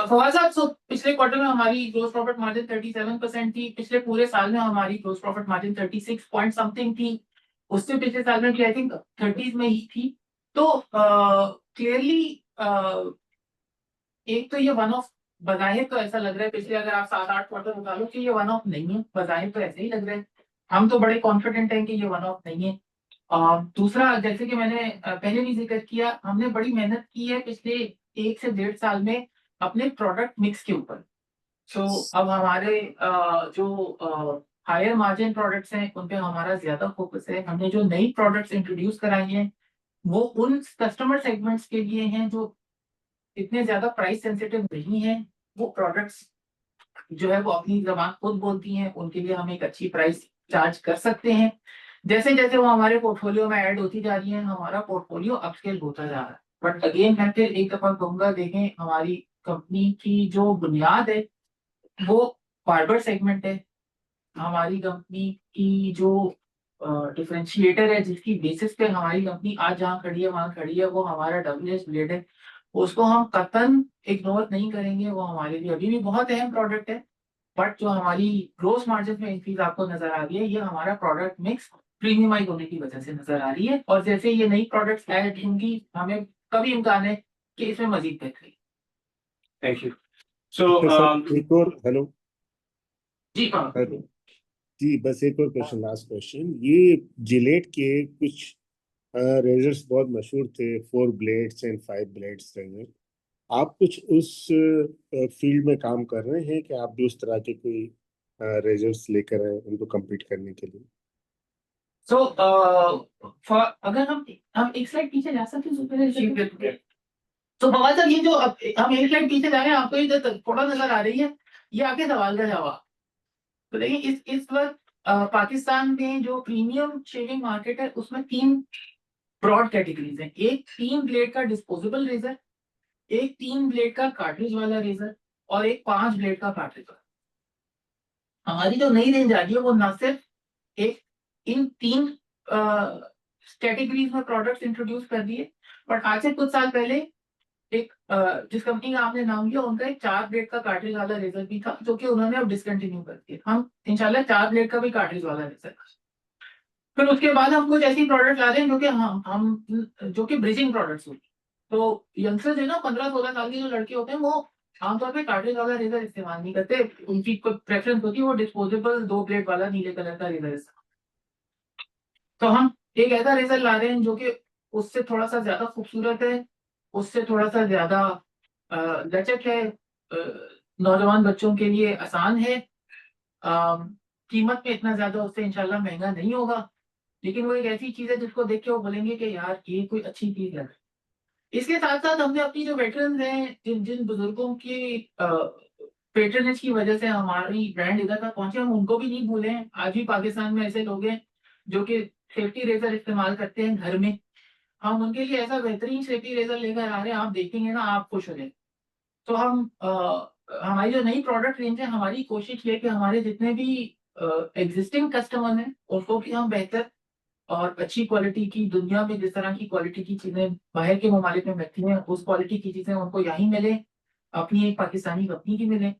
फवाद साहब, so पिछले क्वार्टर में हमारी ग्रोस प्रॉफिट मार्जिन 37% थी. पिछले पूरे साल में हमारी gross profit margin 36 point something थी. उससे पिछले साल में आई थिंक 30s में ही थी. तो क्लियरली एक तो ये वन ऑफ बजाहिर तो ऐसा लग रहा है, पिछले अगर आप 7-8 क्वार्टर बता लो कि ये वन ऑफ नहीं है, बजाहिर तो ऐसे ही लग रहा है. हम तो बड़े कॉन्फिडेंट हैं कि ये वन ऑफ नहीं है. दूसरा, जैसे कि मैंने पहले भी जिक्र किया, हमने बड़ी मेहनत की है पिछले 1 से 1.5 साल में अपने प्रोडक्ट मिक्स के ऊपर. सो अब हमारे जो हायर मार्जिन प्रोडक्ट्स हैं उन पे हमारा ज्यादा फोकस है. हमने जो नई प्रोडक्ट्स इंट्रोड्यूस कराई हैं वो उन कस्टमर सेगमेंट्स के लिए हैं जो इतने ज्यादा प्राइस सेंसिटिव नहीं है. वो प्रोडक्ट्स जो है वो अपनी जबान खुद बोलती हैं, उनके लिए हम एक अच्छी प्राइस चार्ज कर सकते हैं. जैसे जैसे वो हमारे पोर्टफोलियो में ऐड होती जा रही है, हमारा पोर्टफोलियो अपस्केल होता जा रहा है. बट अगेन मैं फिर एक दफा कहूंगा, देखें हमारी कंपनी की जो बुनियाद है वो फाइबर सेगमेंट है. हमारी कंपनी की जो डिफरेंशिएटर है, जिसकी बेसिस पे हमारी कंपनी आज जहाँ खड़ी है वहां खड़ी है, वो हमारा डब्ल्यूएस ब्लेड है. उसको हम कतन इग्नोर नहीं करेंगे. वो हमारे लिए अभी भी बहुत अहम प्रोडक्ट है. बट जो हमारी ग्रोस मार्जिन में इंक्रीज आपको नजर आ रही है, ये हमारा प्रोडक्ट मिक्स प्रीमियमाइज होने की वजह से नजर आ रही है. और जैसे ये नई प्रोडक्ट्स ऐड होंगी, हमें कभी इम्कान है कि इसमें मजीद बेहतरी. Thank you. So, एक और हेलो. जी हाँ. हेलो जी, बस एक और क्वेश्चन, लास्ट क्वेश्चन. ये जिलेट के कुछ रेजर्स बहुत मशहूर थे, 4 ब्लेड्स एंड 5 ब्लेड्स रेजर. आप कुछ उस फील्ड में काम कर रहे हैं कि आप भी उस तरह के कोई रेजर्स लेकर आए उनको compete करने के लिए? सो अगर हम एक स्लाइड पीछे जा सकते हैं. तो बाबा साहब, ये जो हम एक स्लाइड पीछे जा रहे हैं, आपको ये जो थोड़ा नजर आ रही है, ये आपके सवाल का जवाब. तो देखिए, इस वक्त पाकिस्तान में जो प्रीमियम शेविंग मार्केट है उसमें 3 ब्रॉड कैटेगरीज हैं. एक 3 ब्लेड का डिस्पोजेबल रेजर, एक 3 ब्लेड का कार्ट्रिज वाला रेजर, और एक 5 ब्लेड का कार्ट्रिज वाला. हमारी जो नई रेंज आ रही है वो ना सिर्फ एक इन 3 कैटेगरीज में प्रोडक्ट्स इंट्रोड्यूस कर दिए, बट आज से कुछ साल पहले एक जिस कंपनी का आपने नाम लिया, उनका एक 4 ब्लेड का कार्ट्रिज वाला रेजर भी था, जो कि उन्होंने अब डिसकंटिन्यू कर दिया. हम इंशाल्लाह 4 ब्लेड का भी कार्ट्रिज वाला रेजर. फिर उसके बाद हम कुछ ऐसी प्रोडक्ट ला रहे हैं जो कि हम जो कि ब्रिजिंग प्रोडक्ट्स होती. तो यंगस्टर्स है ना, 15-16 साल के जो लड़के होते हैं, वो आमतौर पे कार्ट्रिज वाला रेजर इस्तेमाल नहीं करते. उनकी कोई प्रेफरेंस होती है, वो डिस्पोजेबल 2 ब्लेड वाला नीले कलर का रेजर. तो हम एक ऐसा रेजर ला रहे हैं जो कि उससे थोड़ा सा ज्यादा खूबसूरत है, उससे थोड़ा सा ज्यादा लचक है, नौजवान बच्चों के लिए आसान है. कीमत में इतना ज्यादा उससे इंशाल्लाह महंगा नहीं होगा, लेकिन वो एक ऐसी चीज है जिसको देख के वो बोलेंगे कि यार ये कोई अच्छी चीज है. इसके साथ साथ हमने अपनी जो वेटरन्स हैं, जिन जिन बुजुर्गों की पेट्रनेज की वजह से हमारी ब्रांड इधर तक पहुंचे, हम उनको भी नहीं भूले हैं. आज भी पाकिस्तान में ऐसे लोग हैं जो कि सेफ्टी रेजर इस्तेमाल करते हैं घर में. हम उनके लिए ऐसा बेहतरीन सेफ्टी रेजर लेकर आ रहे हैं, आप देखेंगे ना, आप खुश हो जाए. तो हम हमारी जो नई प्रोडक्ट रेंज है, हमारी कोशिश ये कि हमारे जितने भी एग्जिस्टिंग कस्टमर हैं उनको भी हम बेहतर और अच्छी क्वालिटी की, दुनिया में जिस तरह की क्वालिटी की चीजें बाहर के ममालिक में मिलती हैं, उस क्वालिटी की चीजें उनको यहीं मिले, अपनी एक पाकिस्तानी कंपनी की मिले.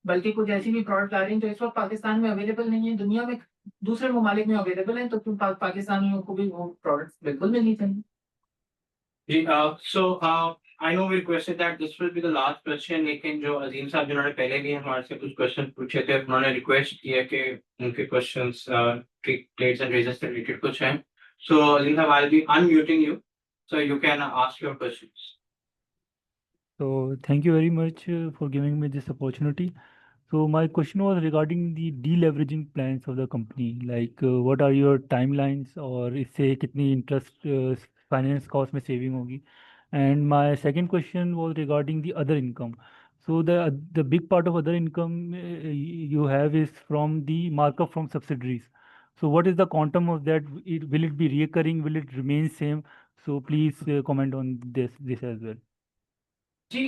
बल्कि कुछ ऐसी भी प्रोडक्ट आ रही हैं जो इस वक्त पाकिस्तान में अवेलेबल नहीं है, दुनिया में दूसरे ममालिक में अवेलेबल हैं, तो क्यों पाकिस्तानियों को भी वो प्रोडक्ट्स बिल्कुल मिलनी चाहिए। So I know we requested that this will be the last question, लेकिन जो अजीम साहब जिन्होंने पहले भी हमारे से कुछ क्वेश्चन पूछे थे, उन्होंने रिक्वेस्ट किया कि उनके क्वेश्चंस ट्रेड्स एंड रेजर्स से रिलेटेड कुछ हैं। So अजीम साहब, I'll be unmuting you, so you can ask your questions. So thank you very much for giving me this opportunity. So my question was regarding the deleveraging plans of the company. Like, what are your timelines, और इससे कितनी interest finance cost में saving होगी? And my second question was regarding the other income. So the big part of other income you have is from the markup from subsidiaries. So what is the quantum of that? Will it be recurring? Will it remain same? So please comment on this as well.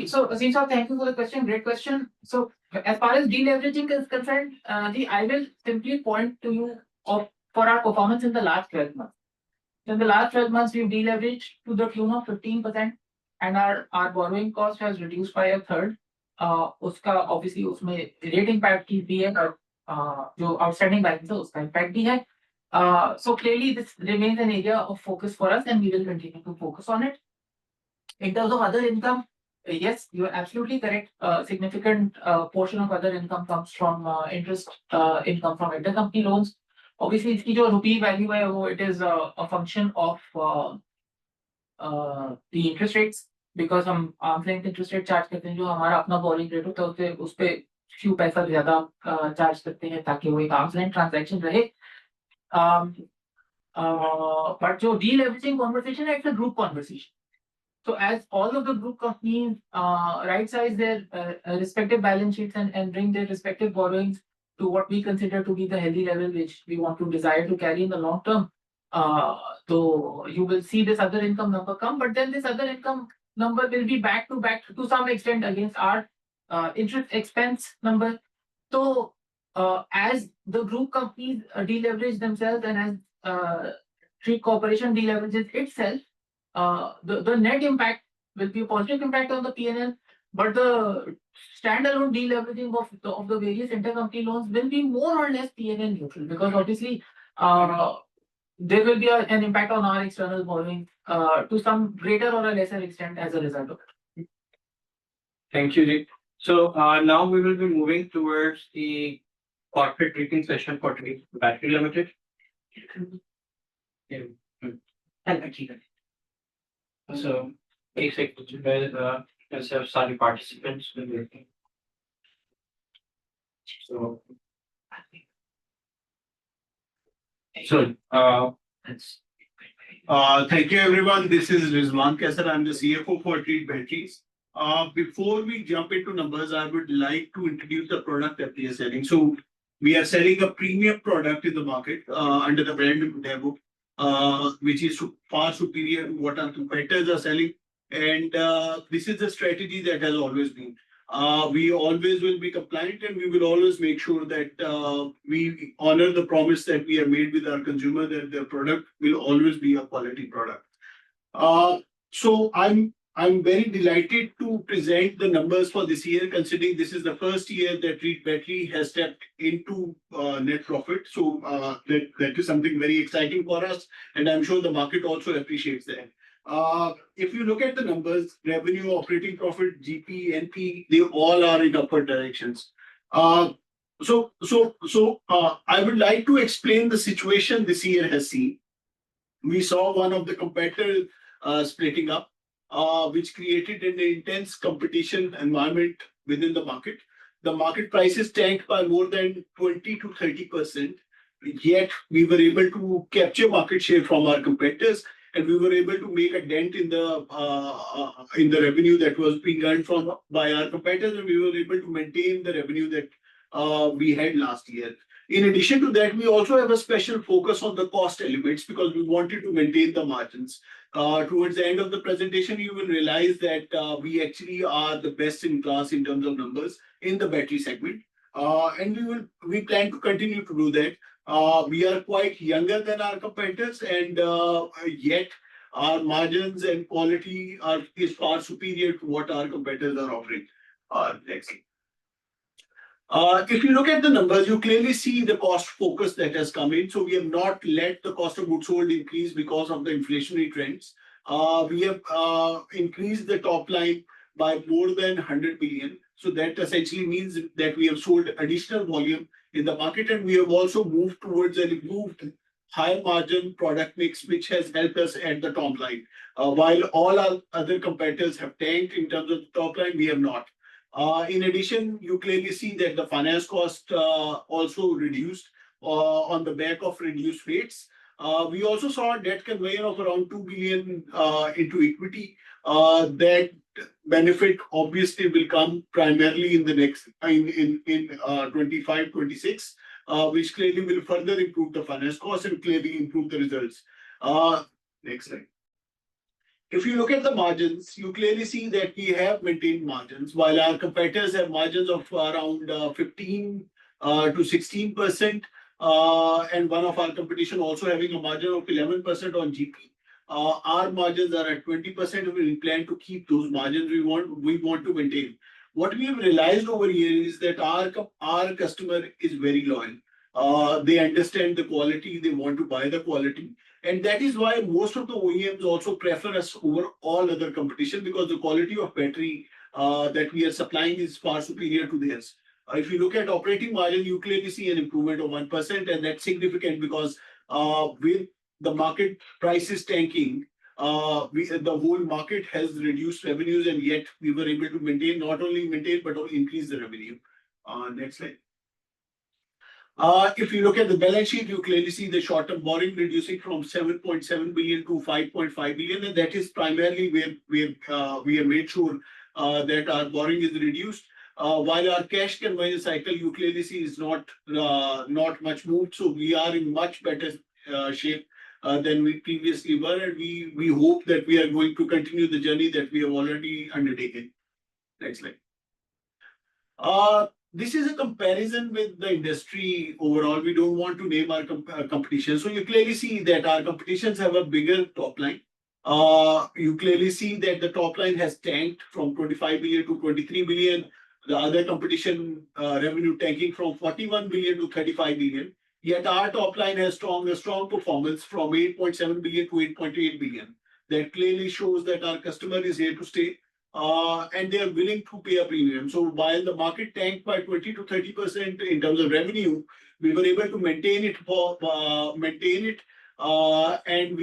So Asim sir, thank you for the question. Great question. So as far as deleveraging is concerned, I will simply point to you for our performance in the last 12 months. So in the last 12 months, we've deleveraged to the tune of 15%, and our borrowing cost has reduced by a third. उसका obviously उसमें rate impact की भी है, और जो outstanding balance है उसका impact भी है. So clearly this remains an area of focus for us, and we will continue to focus on it. In terms of other income, yes, you are absolutely correct. Significant portion of other income comes from interest income from intercompany loans. Obviously, इसकी जो rupee value है वो it is a function of the interest rates, because हम arm's length interest rate charge करते हैं, जो हमारा अपना borrowing rate होता है उस पे few पैसा ज़्यादा charge करते हैं ताकि वो एक arm's length transaction रहे. But जो deleveraging conversation है, it's a group conversation. So as all of the group companies right size their respective balance sheets and bring their respective borrowings to what we consider to be the healthy level which we want to desire to carry in the long term, so you will see this other income number come, but then this other income number will be back to some extent against our interest expense number. So as the group companies deleverage themselves, and as Treet Corporation deleverages itself, the net impact will be a positive impact on the P&L, but the standalone deleveraging of the various intercompany loans will be more or less P&L neutral, because obviously there will be an impact on our external borrowing to some greater or a lesser extent as a result of it. Thank you, Ji. So now we will be moving towards the corporate briefing session for Treet Battery Limited. So basically, let's have study participants. Thank you, everyone. This is Rizwan Kaisar. I'm the CFO for Treet Batteries. Before we jump into numbers, I would like to introduce the product that we are selling. So we are selling a premium product in the market under the brand Devo, which is far superior to what our competitors are selling. And this is the strategy that has always been. We always will be compliant, and we will always make sure that we honor the promise that we have made with our consumer, that their product will always be a quality product. So I'm very delighted to present the numbers for this year, considering this is the first year that Treet Battery has stepped into net profit. So that is something very exciting for us, and I'm sure the market also appreciates that. If you look at the numbers, revenue, operating profit, GP, NP, they all are in upward directions. So I would like to explain the situation this year has seen. We saw one of the competitors splitting up, which created an intense competition environment within the market. The market prices tanked by more than 20 to 30%. Yet we were able to capture market share from our competitors, and we were able to make a dent in the revenue that was being earned by our competitors, and we were able to maintain the revenue that we had last year. In addition to that, we also have a special focus on the cost elements because we wanted to maintain the margins. Towards the end of the presentation, you will realize that we actually are the best in class in terms of numbers in the battery segment, and we plan to continue to do that. We are quite younger than our competitors, and yet our margins and quality is far superior to what our competitors are offering. Next. If you look at the numbers, you clearly see the cost focus that has come in. So we have not let the cost of goods sold increase because of the inflationary trends. We have increased the top line by more than 100 billion. So that essentially means that we have sold additional volume in the market, and we have also moved towards an improved higher margin product mix, which has helped us at the top line. While all our other competitors have tanked in terms of the top line, we have not. In addition, you clearly see that the finance cost also reduced on the back of reduced rates. We also saw a debt conversion of around 2 billion into equity. That benefit obviously will come primarily in the next in 25, 26, which clearly will further improve the finance cost and clearly improve the results. Next slide. If you look at the margins, you clearly see that we have maintained margins, while our competitors have margins of around 15 to 16%, and one of our competition also having a margin of 11% on GP. Our margins are at 20%, and we plan to keep those margins. We want to maintain. What we have realized over here is that our customer is very loyal. They understand the quality, they want to buy the quality. And that is why most of the OEMs also prefer us over all other competition, because the quality of battery that we are supplying is far superior to theirs. If you look at operating margin, you clearly see an improvement of 1%, and that's significant because with the market prices tanking, the whole market has reduced revenues, and yet we were able to not only maintain, but also increase the revenue. Next slide. If you look at the balance sheet, you clearly see the short-term borrowing reducing from 7.7 billion to 5.5 billion, and that is primarily where we have made sure that our borrowing is reduced. While our cash conversion cycle, you clearly see, is not much moved, so we are in much better shape than we previously were, and we hope that we are going to continue the journey that we have already undertaken. Next slide. This is a comparison with the industry overall. We don't want to name our competition. So you clearly see that our competitions have a bigger top line. You clearly see that the top line has tanked from 25 billion to 23 billion. The other competition revenue tanking from 41 billion to 35 billion. Yet our top line has a strong performance from 8.7 billion to 8.8 billion. That clearly shows that our customer is here to stay. And they are willing to pay a premium. So while the market tanked by 20 to 30% in terms of revenue, we were able to maintain it, and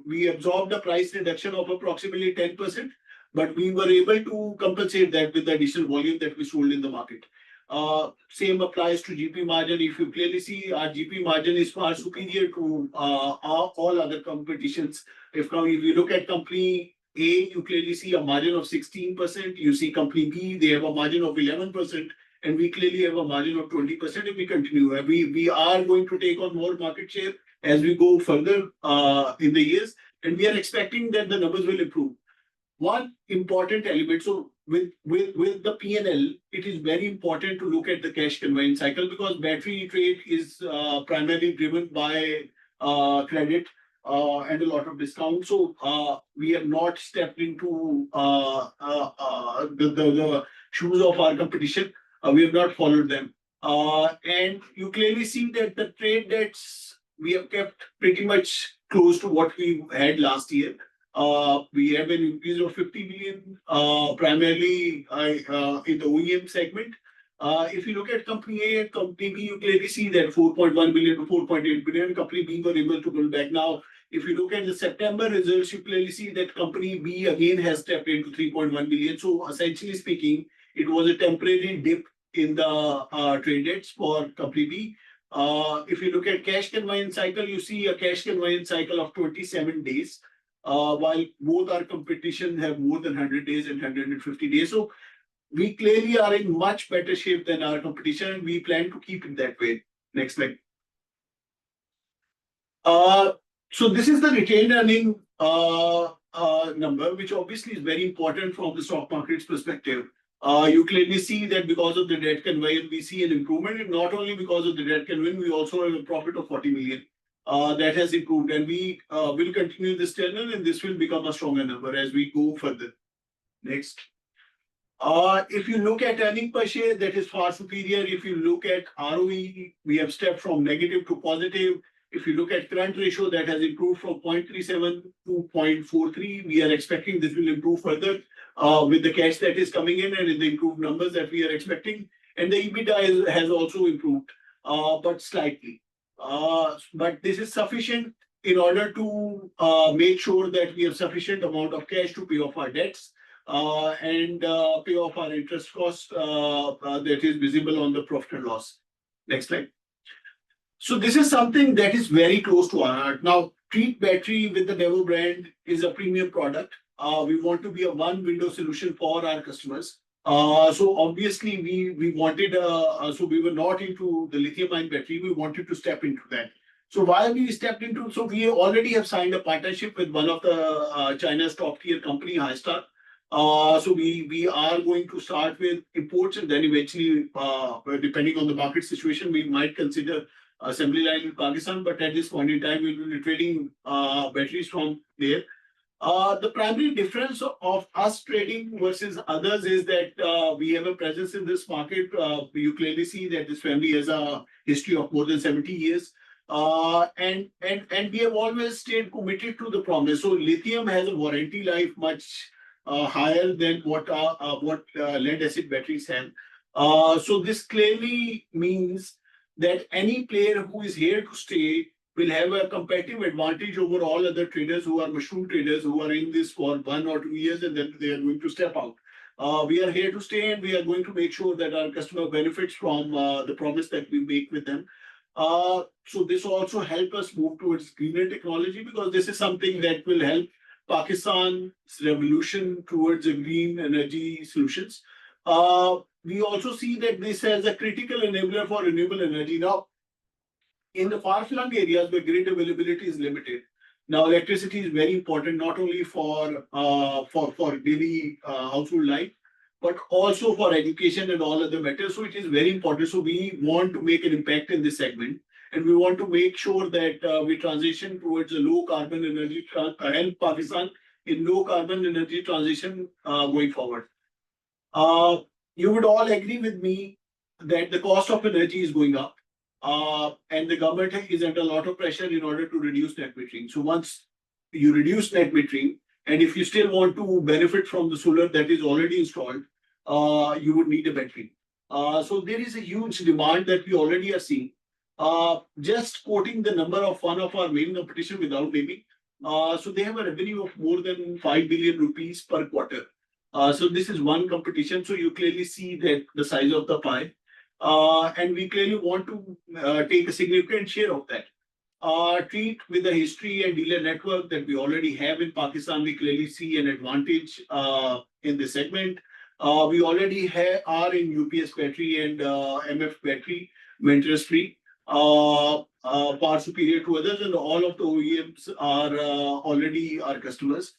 we absorbed a price reduction of approximately 10%, but we were able to compensate that with the additional volume that we sold in the market. Same applies to GP margin. If you clearly see, our GP margin is far superior to all other competitions. If you look at company A, you clearly see a margin of 16%. You see company B, they have a margin of 11%, and we clearly have a margin of 20% if we continue. We are going to take on more market share as we go further in the years, and we are expecting that the numbers will improve. One important element, so with the P&L, it is very important to look at the cash conversion cycle, because battery trade is primarily driven by credit and a lot of discount. So we have not stepped into the shoes of our competition. We have not followed them. And you clearly see that the trade debts we have kept pretty much close to what we had last year. We have an increase of 50 million, primarily in the OEM segment. If you look at company A and company B, you clearly see that 4.1 billion to 4.8 billion. Company B were able to pull back. Now, if you look at the September results, you clearly see that company B again has stepped into 3.1 billion. So essentially speaking, it was a temporary dip in the trade debts for company B. If you look at cash conversion cycle, you see a cash conversion cycle of 27 days. While both our competition have more than 100 days and 150 days. So we clearly are in much better shape than our competition, and we plan to keep it that way. Next slide. So this is the retained earning number, which obviously is very important from the stock market's perspective. You clearly see that because of the debt conversion, we see an improvement, and not only because of the debt conversion, we also have a profit of 40 million. That has improved, and we will continue this channel, and this will become a stronger number as we go further. Next. If you look at earning per share, that is far superior. If you look at ROE, we have stepped from negative to positive. If you look at current ratio, that has improved from 0.37 to 0.43. We are expecting this will improve further with the cash that is coming in and in the improved numbers that we are expecting. And the EBITDA has also improved, but slightly. But this is sufficient in order to make sure that we have sufficient amount of cash to pay off our debts and pay off our interest cost that is visible on the profit and loss. Next slide. So this is something that is very close to our heart. Now, Treet battery with the Devo brand is a premium product. We want to be a one window solution for our customers. So obviously we wanted, so we were not into the lithium ion battery. We wanted to step into that. So why we stepped into, so we already have signed a partnership with one of the China's top tier company, Highstar. So we are going to start with imports and then eventually, depending on the market situation, we might consider assembly line in Pakistan. But at this point in time, we will be trading batteries from there. The primary difference of us trading versus others is that we have a presence in this market. You clearly see that this family has a history of more than 70 years. And we have always stayed committed to the promise. So lithium has a warranty life much higher than what lead acid batteries have. So this clearly means that any player who is here to stay will have a competitive advantage over all other traders who are mushroom traders who are in this for 1 or 2 years and then they are going to step out. We are here to stay and we are going to make sure that our customer benefits from the promise that we make with them. So this also help us move towards greener technology because this is something that will help Pakistan's revolution towards a green energy solutions. We also see that this as a critical enabler for renewable energy. Now, in the far-flung areas where grid availability is limited, now electricity is very important not only for daily household life, but also for education and all other matters. So it is very important. So we want to make an impact in this segment. And we want to make sure that we transition towards a low carbon energy, help Pakistan in low carbon energy transition going forward. You would all agree with me that the cost of energy is going up and the government is under a lot of pressure in order to reduce net metering. So once you reduce net metering, and if you still want to benefit from the solar that is already installed, you would need a battery. So there is a huge demand that we already are seeing. Just quoting the number of one of our main competition without naming. So they have a revenue of more than 5 billion rupees per quarter. So this is one competition. So you clearly see that the size of the pie. And we clearly want to take a significant share of that. Treet with the history and dealer network that we already have in Pakistan, we clearly see an advantage in this segment. We already are in UPS battery and MF battery, maintenance free, far superior to others, and all of the OEMs are already our customers.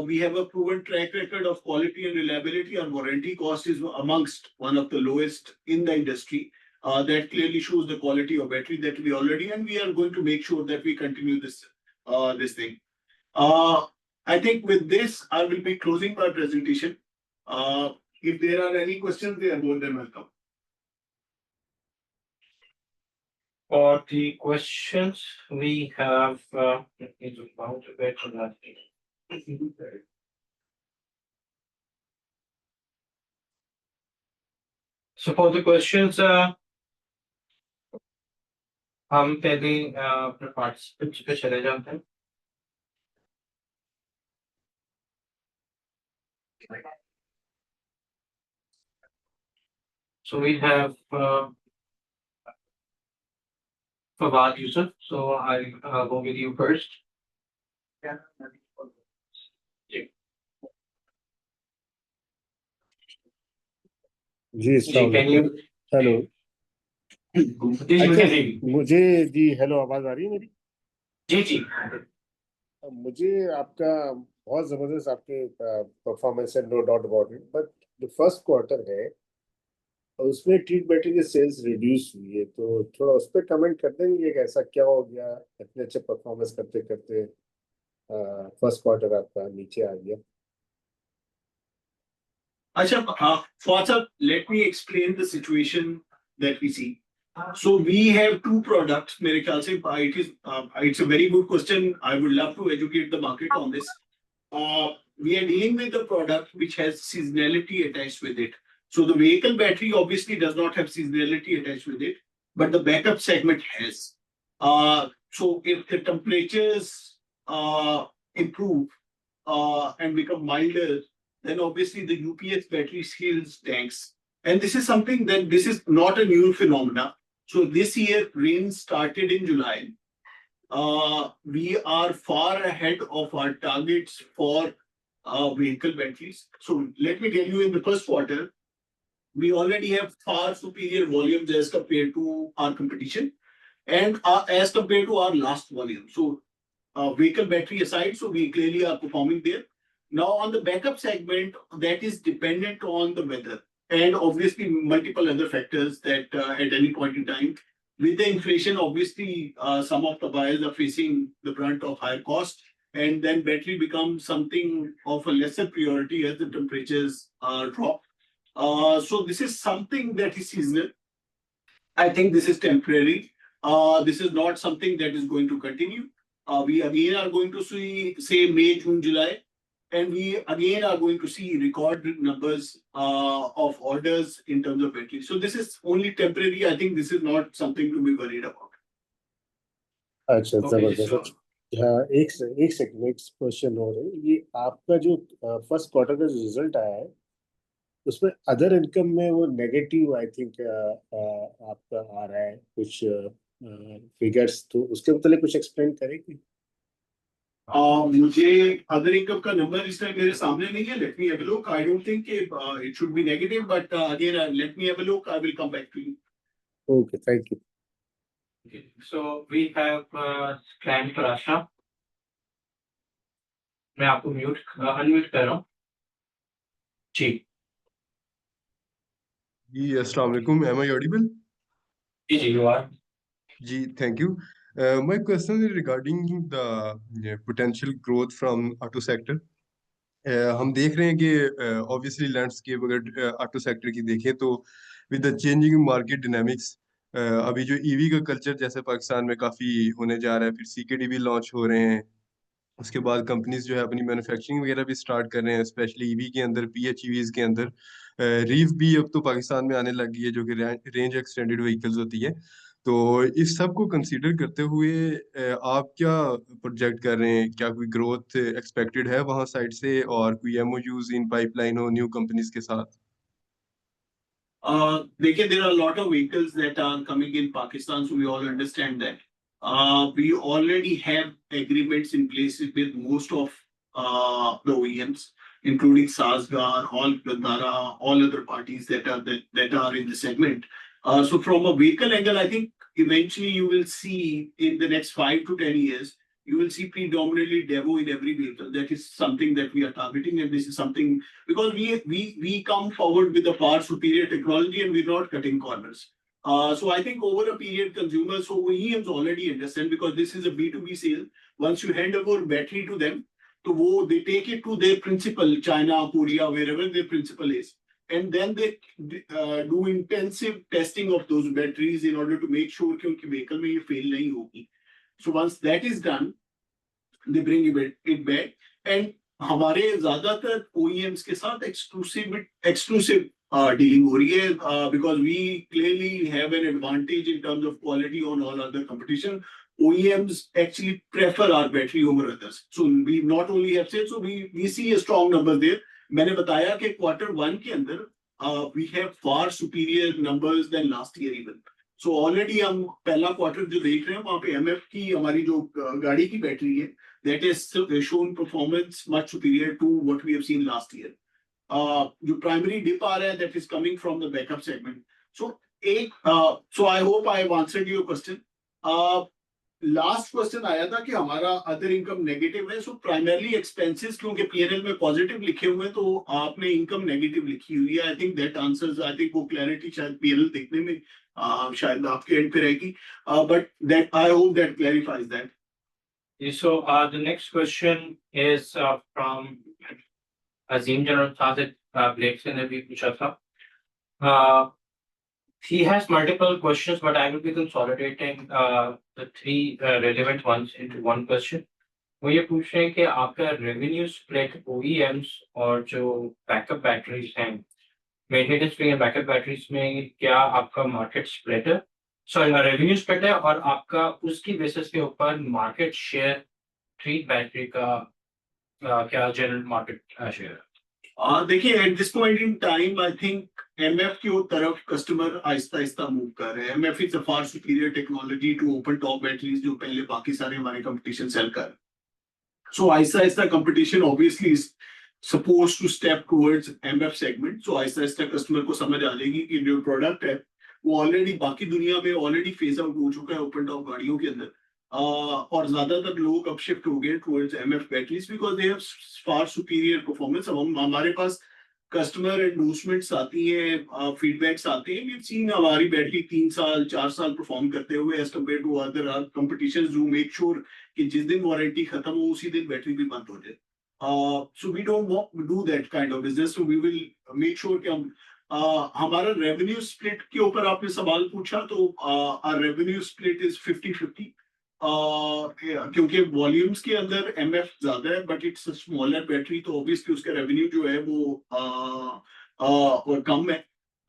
We have a proven track record of quality and reliability. Our warranty cost is amongst one of the lowest in the industry. That clearly shows the quality of battery that we already, and we are going to make sure that we continue this thing. I think with this, I will be closing my presentation. If there are any questions, they are more than welcome. For the questions, we have, let me zoom out a bit on that. So for the questions, हम पहले अपने participants पे चले जाते हैं. So we have Fawad Yusuf. So I'll go with you first. Yeah. जी Can you? Hello अच्छा, मुझे जी हेलो आवाज आ रही है मेरी जी जी मुझे आपका बहुत जबरदस्त आपके परफॉर्मेंस है no doubt about it but the first quarter है उसमें ट्रीट बैटरी की सेल्स रिड्यूस हुई है तो थोड़ा उस पर कमेंट कर देंगे कि ऐसा क्या हो गया इतने अच्छे परफॉर्मेंस करते करते फर्स्ट क्वार्टर आपका नीचे आ गया Fawad, let me explain the situation that we see. So we have two products. मेरे ख्याल से it's a very good question. I would love to educate the market on this. We are dealing with a product which has seasonality attached with it. So the vehicle battery obviously does not have seasonality attached with it, but the backup segment has. So if the temperatures improve and become milder, then obviously the UPS battery skills tanks. And this is something that this is not a new phenomena. So this year rain started in July. We are far ahead of our targets for vehicle batteries. So let me tell you, in the first quarter, we already have far superior volumes as compared to our competition and as compared to our last volume. So vehicle battery aside, so we clearly are performing there. Now on the backup segment, that is dependent on the weather and obviously multiple other factors that at any point in time, with the inflation, obviously some of the buyers are facing the brunt of higher cost, and then battery becomes something of a lesser priority as the temperatures drop. So this is something that is seasonal. I think this is temporary. This is not something that is going to continue. We again are going to see, say, May, June, July, and we again are going to see record numbers of orders in terms of battery. So this is only temporary. I think this is not something to be worried about. अच्छा जबरदस्त. हाँ एक second next question हो रहा है. ये आपका जो फर्स्ट क्वार्टर का रिजल्ट आया है उसमें अदर इनकम में वो नेगेटिव आई थिंक आपका आ रहा है कुछ फिगर्स, तो उसके मतलब कुछ एक्सप्लेन करेंगे? मुझे अदर इनकम का नंबर इस टाइम मेरे सामने नहीं है. Let me have a look. I don't think it should be negative, but again let me have a look. I will come back to you. Okay, thank you. Okay, so we have client Prasha. मैं आपको unmute कर रहा हूँ. जी जी अस्सलाम वालेकुम. Am I audible? Ji you are. Ji, thank you. My question is regarding the potential growth from auto sector. हम देख रहे हैं कि ऑब्वियसली लैंडस्केप अगर ऑटो सेक्टर की देखें तो with the changing market dynamics अभी जो ईवी का कल्चर जैसे पाकिस्तान में काफ़ी होने जा रहा है, फिर सीकेडी भी लॉन्च हो रहे हैं, उसके बाद कंपनीज जो है अपनी मैन्युफैक्चरिंग वगैरह भी स्टार्ट कर रहे हैं, स्पेशली ईवी के अंदर, पीएचईवीज के अंदर. रीव भी अब तो पाकिस्तान में आने लग गई है जो कि रेंज एक्सटेंडेड व्हीकल्स होती है. तो इस सब को कंसीडर करते हुए आप क्या प्रोजेक्ट कर रहे हैं? क्या कोई ग्रोथ एक्सपेक्टेड है वहाँ साइड से और कोई एमओयूज इन पाइपलाइन हो न्यू कंपनीज के साथ? देखिए, there are a lot of vehicles that are coming in Pakistan, so we all understand that. We already have agreements in place with most of the OEMs, including Sasgar, all Gandhara, all other parties that are in the segment. So from a vehicle angle, I think eventually you will see in the next 5 to 10 years, you will see predominantly Devo in every vehicle. That is something that we are targeting, and this is something because we come forward with a far superior technology and we're not cutting corners. So I think over a period, consumers, so OEMs already understand because this is a B2B sale. Once you hand over battery to them, so they take it to their principal, China, Korea, wherever their principal is. And then they do intensive testing of those batteries in order to make sure that the vehicle may fail nahi hogi. So once that is done, they bring it back. And हमारे ज्यादातर OEMs के साथ exclusive dealing हो रही है because we clearly have an advantage in terms of quality on all other competition. OEMs actually prefer our battery over others. So we not only have sales, so we see a strong number there. मैंने बताया कि Q1 के अंदर we have far superior numbers than last year even. So already हम पहला quarter जो देख रहे हैं वहाँ पे MF की हमारी जो गाड़ी की बैटरी है that has shown performance much superior to what we have seen last year. जो primary dip आ रहा है that is coming from the backup segment. So so I hope I have answered your question. Last question आया था कि हमारा other income negative है. सो primarily expenses क्योंकि PNL में पॉजिटिव लिखे हुए हैं तो आपने इनकम नेगेटिव लिखी हुई है. I think that answers. I think वो क्लैरिटी शायद पीएनएल देखने में शायद आपके एंड पे रहेगी, but that I hope that clarifies that. So the next question is from Azim General Fazit blade से ने भी पूछा था. He has multiple questions, but I will be consolidating the three relevant ones into one question. वो ये पूछ रहे हैं कि आपका रेवेन्यू स्प्लिट OEMs और जो बैकअप बैटरीज हैं, मेंटेनेंस फ्री बैकअप बैटरीज में क्या आपका मार्केट स्प्लिट है, सॉरी रेवेन्यू स्प्लिट है, और आपका उसकी बेसिस के ऊपर मार्केट शेयर ट्रीट बैटरी का क्या जनरल मार्केट शेयर है? देखिए, at this point in time I think MF की तरफ कस्टमर आहिस्ता आहिस्ता मूव कर रहे हैं. MF is a far superior technology to open top batteries जो पहले बाकी सारे हमारे कंपटीशन सेल कर. So Aahista Aahista competition obviously is supposed to step towards MF segment. So Aahista Aahista customer को समझ आ जाएगी कि जो प्रोडक्ट है वो ऑलरेडी बाकी दुनिया में ऑलरेडी फेज आउट हो चुका है ओपन टॉप गाड़ियों के अंदर. और ज्यादातर लोग अब शिफ्ट हो गए towards MF batteries because they have far superior performance. अब हमारे पास कस्टमर एंडोर्समेंट्स आती हैं, फीडबैक्स आते हैं. वी हैव सीन हमारी बैटरी 3 साल 4 साल परफॉर्म करते हुए as compare to other competition जो मेक श्योर कि जिस दिन वारंटी खत्म हो उसी दिन बैटरी भी बंद हो जाए. So we don't do that kind of business. So we will make sure कि हम हमारा रेवेन्यू स्प्लिट के ऊपर आपने सवाल पूछा तो रेवेन्यू स्प्लिट इज 50-50. क्योंकि वॉल्यूम्स के अंदर एमएफ ज्यादा है बट इट्स स्मॉलर बैटरी तो ऑब्वियसली उसका रेवेन्यू जो है वो कम है.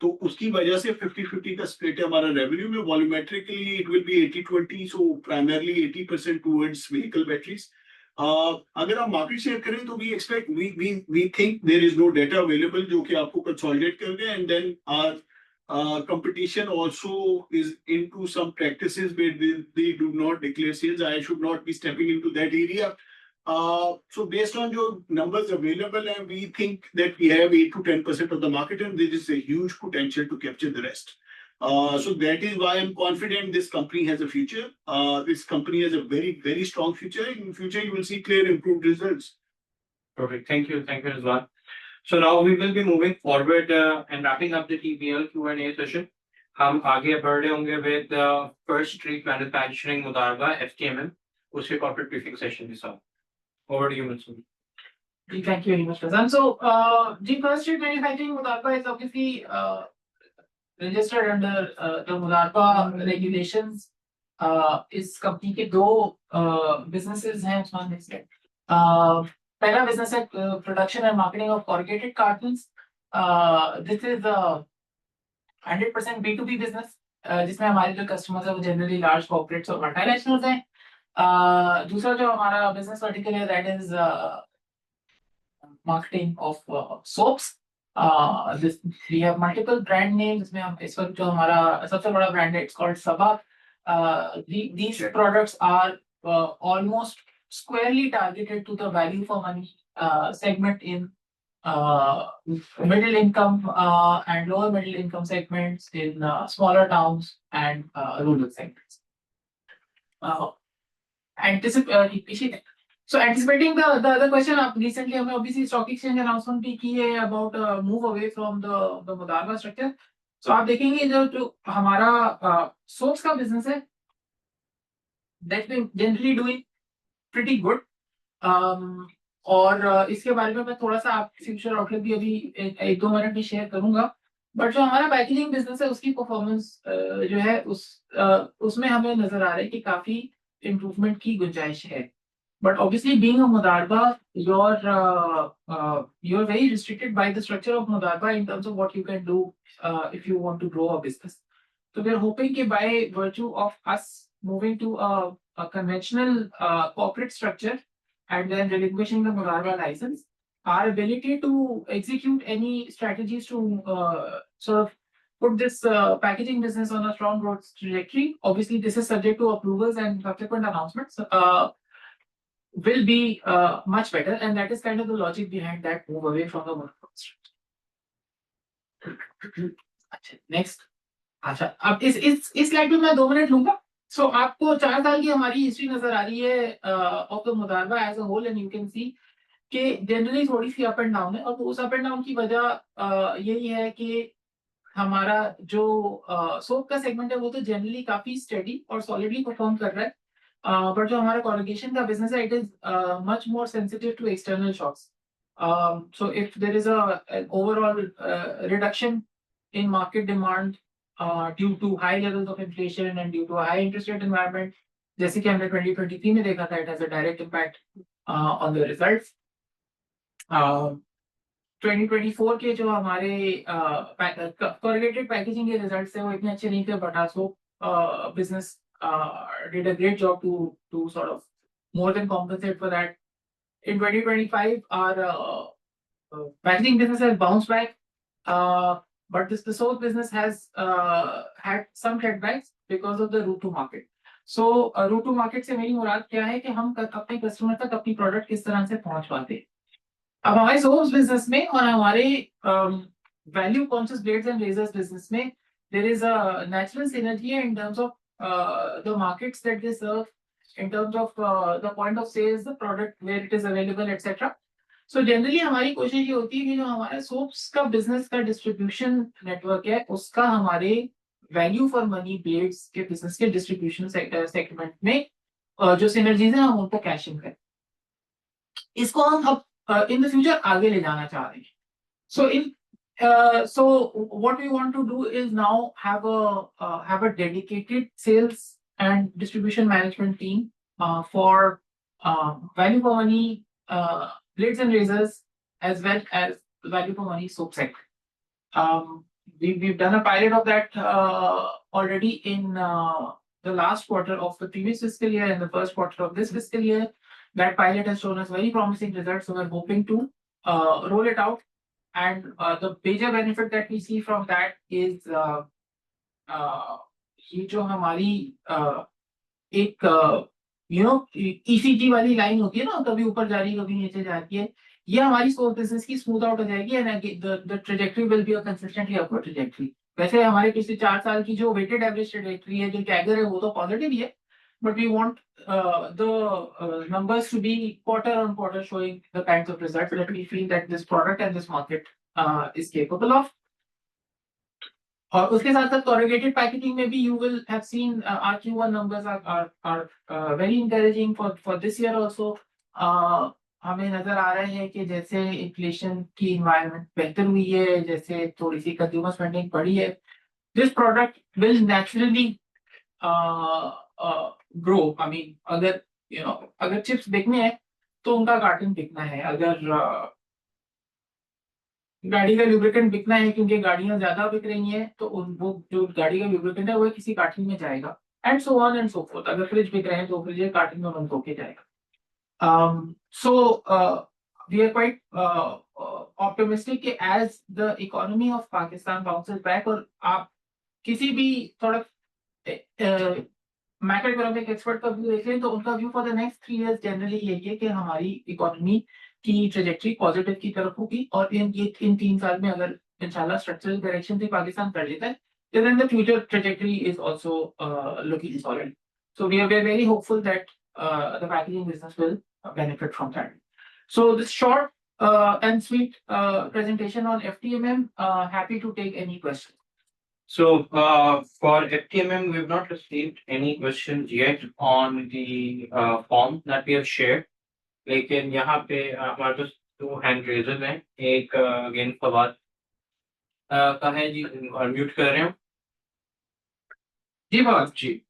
तो उसकी वजह से 50-50 का स्प्लिट है हमारा रेवेन्यू में. Volumetrically it will be 80-20. So primarily 80% towards vehicle batteries. अगर आप मार्केट शेयर करें तो we expect we think there is no data available जो कि आपको कंसोलिडेट कर दे. And then are competition also is into some practices where they do not declare sales. I should not be stepping into that area. So based on your numbers available, and we think that we have 8 to 10% of the market, and there is a huge potential to capture the rest. So that is why I'm confident this company has a future. This company has a very, very strong future. In future, you will see clear improved results. Perfect. Thank you, Rizwan. So now we will be moving forward and wrapping up the TBL Q&A session. हम आगे बढ़ रहे होंगे with first Treet manufacturing मुदारबा FTMM उसके corporate briefing session के साथ. Over to you, Mansur. Thank you very much, Razan. So, the first Treet manufacturing modaraba is obviously registered under the modaraba regulations. इस company के दो businesses हैं उसमें listed. पहला business है production and marketing of corrugated cartons. This is 100% B2B business जिसमें हमारे जो कस्टमर्स है वो जनरली लार्ज कॉर्पोरेट्स और मल्टीनेशनल्स हैं. दूसरा जो हमारा बिजनेस वर्टिकल है that is marketing of soaps. We have multiple brand names. इसमें हम इस वक्त जो हमारा सबसे बड़ा ब्रांड है it's called Saba. These products are almost squarely targeted to the value for money segment in middle income and lower middle income segments in smaller towns and rural segments. So anticipating the other question, recently हमने obviously stock exchange announcement भी की है about move away from the मुदारबा structure. So आप देखेंगे जो हमारा soaps का business है that's been generally doing pretty good. और इसके बारे में मैं थोड़ा सा आप फ्यूचर आउटलुक भी अभी एक दो मिनट में शेयर करूंगा. बट जो हमारा पैकेजिंग बिजनेस है उसकी परफॉर्मेंस जो है उसमें हमें नजर आ रहा है कि काफी इम्प्रूवमेंट की गुंजाइश है. बट ऑब्वियसली बीइंग अ मुदारबा you're very restricted by the structure of मुदारबा in terms of what you can do if you want to grow a business. So we're hoping कि by virtue of us moving to a conventional corporate structure and then relinquishing the Mudarba license, our ability to execute any strategies to sort of put this packaging business on a strong growth trajectory, obviously this is subject to approvals and subsequent announcements, will be much better, and that is kind of the logic behind that move away from the Mudarba structure. Next. अच्छा, अब इस slide में मैं 2 minute लूंगा. सो आपको 4 साल की हमारी हिस्ट्री नजर आ रही है ऑफ द मुदारबा as a whole, and you can see कि जनरली थोड़ी सी अप एंड डाउन है. और उस अप एंड डाउन की वजह यही है कि हमारा जो सोप का सेगमेंट है वो तो जनरली काफी स्टेडी और सॉलिडली परफॉर्म कर रहा है. बट जो हमारा कॉर्रुगेशन का बिजनेस है it is much more sensitive to external shocks. So if there is an overall reduction in market demand due to high levels of inflation and due to a high interest rate environment, जैसे कि हमने 2023 में देखा था, it has a direct impact on the results. 2024 के जो हमारे corrugated packaging के results थे वो इतने अच्छे नहीं थे, but also business did a great job to sort of more than compensate for that. In 2025, our packaging business has bounced back, but the soap business has had some setbacks because of the route to market. So route to market से मेरी मुराद क्या है कि हम अपने customer तक अपनी product किस तरह से पहुंच पाते हैं. अब हमारे सोप्स बिजनेस में और हमारे value conscious blades and razors business में there is a natural synergy in terms of the markets that they serve, in terms of the point of sales, the product where it is available, etc. So generally हमारी कोशिश ये होती है कि जो हमारा soaps का बिजनेस का डिस्ट्रीब्यूशन नेटवर्क है उसका हमारे वैल्यू फॉर मनी ब्लेड्स के बिजनेस के डिस्ट्रीब्यूशन सेगमेंट में जो सिनर्जीज है हम उनको कैश इन करें. इसको हम अब इन द फ्यूचर आगे ले जाना चाह रहे हैं. So what we want to do is now have a dedicated sales and distribution management team for value for money blades and razors as well as value for money soap segment. We've done a pilot of that already in the last quarter of the previous fiscal year and the first quarter of this fiscal year. That pilot has shown us very promising results, so we're hoping to roll it out. And the major benefit that we see from that is ये जो हमारी एक ECG वाली line होती है ना, कभी ऊपर जा रही है कभी नीचे जाती है, ये हमारी सोप बिजनेस की स्मूथ आउट हो जाएगी and the trajectory will be a consistently upward trajectory. वैसे हमारे पिछले 4 साल की जो वेटेड एवरेज ट्रेजेक्टरी है, जो कैगर है, वो तो पॉजिटिव ही है, but we want the numbers to be quarter on quarter showing the kinds of results that we feel that this product and this market is capable of. और उसके साथ साथ corrugated packaging में भी you will have seen our Q1 numbers are very encouraging for this year also. हमें नजर आ रहे हैं कि जैसे इन्फ्लेशन की इन्वायरमेंट बेहतर हुई है, जैसे थोड़ी सी कंज्यूमर स्पेंडिंग बढ़ी है, this product will naturally grow. I mean अगर चिप्स बिकने हैं तो उनका कार्टन बिकना है, अगर गाड़ी का लुब्रिकेंट बिकना है क्योंकि गाड़ियां ज्यादा बिक रही हैं तो वो जो गाड़ी का लुब्रिकेंट है वो किसी कार्टन में जाएगा, and so on and so fourth. अगर फ्रिज बिक रहे हैं तो फ्रिज कार्टन में बंद होके जाएगा. So we are quite optimistic as the economy of Pakistan bounces back. और आप किसी भी थोड़ा मैक्रो इकोनॉमिक एक्सपर्ट का व्यू देखें तो उनका view for the next 3 years generally यही है कि हमारी इकोनॉमी की ट्रेजेक्टरी पॉजिटिव की तरफ होगी, और इन 3 साल में अगर इंशाल्लाह स्ट्रक्चरल करेक्शन से पाकिस्तान कर लेता है, then the future trajectory is also looking solid. So we are very hopeful that the packaging business will benefit from that. So this short and sweet presentation on FTMM. Happy to take any questions. So for FTMM, we've not received any questions yet on the form that we have shared. लेकिन यहाँ पे हमारे पास 2 hand raises हैं. एक again Fawad का है जी, unmute कर रहे हैं जी. फवाद जी,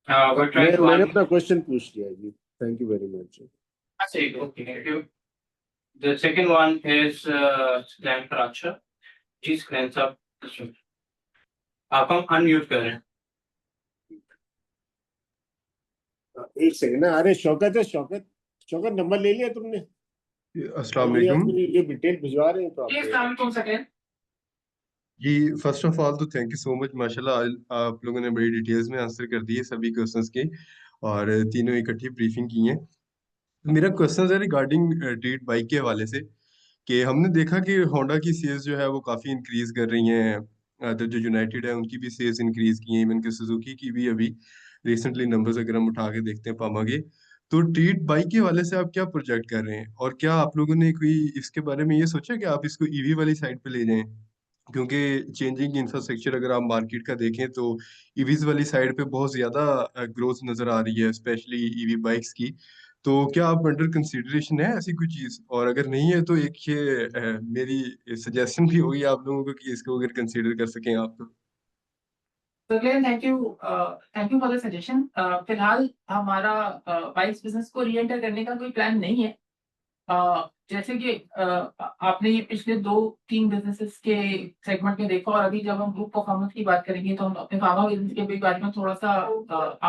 मैंने अपना क्वेश्चन पूछ लिया जी. Thank you very much. Okay. The second one is Stan Pracha. Please cleanse up. आप हम अनम्यूट कर रहे हैं. एक सेकंड ना. अरे शौकत है, शौकत नंबर ले लिया तुमने? अस्सलाम वालेकुम. ये डिटेल भिजवा रहे हैं तो आप जी फर्स्ट ऑफ ऑल तो थैंक यू सो मच. माशाल्लाह आप लोगों ने बड़ी डिटेल्स में आंसर कर दिए सभी क्वेश्चंस के, और तीनों इकट्ठी ब्रीफिंग की है. मेरा क्वेश्चन है रिगार्डिंग ट्रीट बाइक के हवाले से, कि हमने देखा कि होंडा की सेल्स जो है वो काफ़ी इंक्रीज कर रही हैं, अदर जो यूनाइटेड है उनकी भी सेल्स इंक्रीज की हैं, इवन कि सुजुकी की भी अभी रिसेंटली नंबर्स अगर हम उठा के देखते हैं पामा के. तो ट्रीट बाइक के हवाले से आप क्या प्रोजेक्ट कर रहे हैं, और क्या आप लोगों ने कोई इसके बारे में ये सोचा कि आप इसको ईवी वाली साइड पे ले जाएं, क्योंकि चेंजिंग इंफ्रास्ट्रक्चर अगर आप मार्केट का देखें तो ईवीज वाली साइड पे बहुत ज़्यादा ग्रोथ नज़र आ रही है, स्पेशली ईवी बाइक्स की। तो क्या आप अंडर कंसिडरेशन है ऐसी कोई चीज़, और अगर नहीं है तो एक ये मेरी सजेशन भी होगी आप लोगों को कि इसको अगर कंसिडर कर सकें आप तो। So again, thank you for the suggestion. फिलहाल हमारा बाइक्स बिजनेस को रीएंटर करने का कोई प्लान नहीं है। जैसे कि आपने ये पिछले 2-3 बिजनेसेस के सेगमेंट में देखा, और अभी जब हम ग्रुप परफॉर्मेंस की बात करेंगे तो हम अपने फार्मा बिजनेस के भी बारे में थोड़ा सा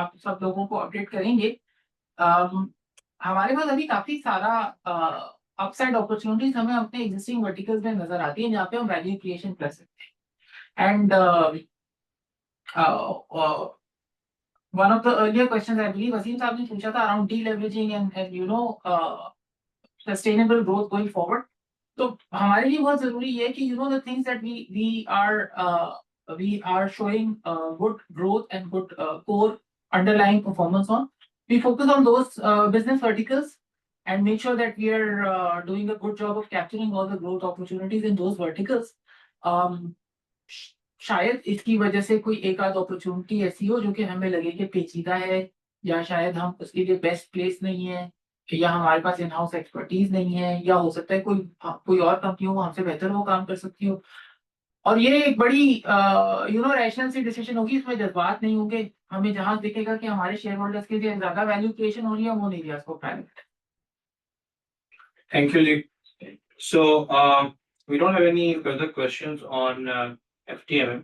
आप सब लोगों को अपडेट करेंगे। हमारे पास अभी काफी सारा अपसाइड अपॉर्चुनिटीज हमें अपने एग्जिस्टिंग वर्टिकल्स में नजर आती है, जहाँ पे हम वैल्यू क्रिएशन कर सकते हैं। And one of the earlier questions I believe Wasim साहब ने पूछा था around deleveraging and you know sustainable growth going forward. तो हमारे लिए बहुत जरूरी है कि you know the things that we are showing good growth and good core underlying performance on. We focus on those business verticals and make sure that we are doing a good job of capturing all the growth opportunities in those verticals. शायद इसकी वजह से कोई एक आध opportunity ऐसी हो जो कि हमें लगे कि पेचीदा है, या शायद हम उसके लिए बेस्ट प्लेस नहीं है, या हमारे पास इन हाउस एक्सपर्टीज नहीं है, या हो सकता है कोई और कंपनी हो हमसे बेहतर वो काम कर सकती हो। और ये एक बड़ी रैशनल सी डिसीजन होगी, इसमें जज्बात नहीं होंगे। हमें जहां दिखेगा कि हमारे शेयर होल्डर्स के लिए ज्यादा वैल्यू क्रिएशन हो रही है, वो नहीं लिया उसको private. Thank you, Lee. So, we don't have any further questions on FTMM.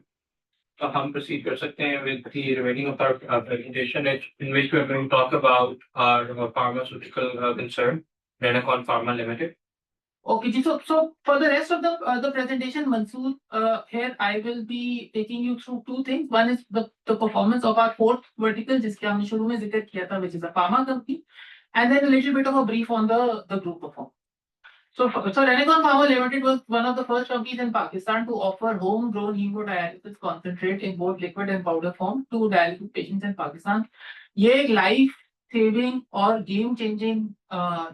So, हम proceed कर सकते हैं with the remaining of our presentation, in which we are going to talk about our pharmaceutical concern, Renacon Pharma Limited. Okay, ji, so for the rest of the presentation, Mansoor, here I will be taking you through two things. One is the performance of our fourth vertical, जिसके हमने शुरू में जिक्र किया था, which is a pharma company, and then a little bit of a brief on the group performance. So Renacon Pharma Limited was one of the first companies in Pakistan to offer homegrown hemodialysis concentrate in both liquid and powder form to dialysis patients in Pakistan. ये एक life saving और game changing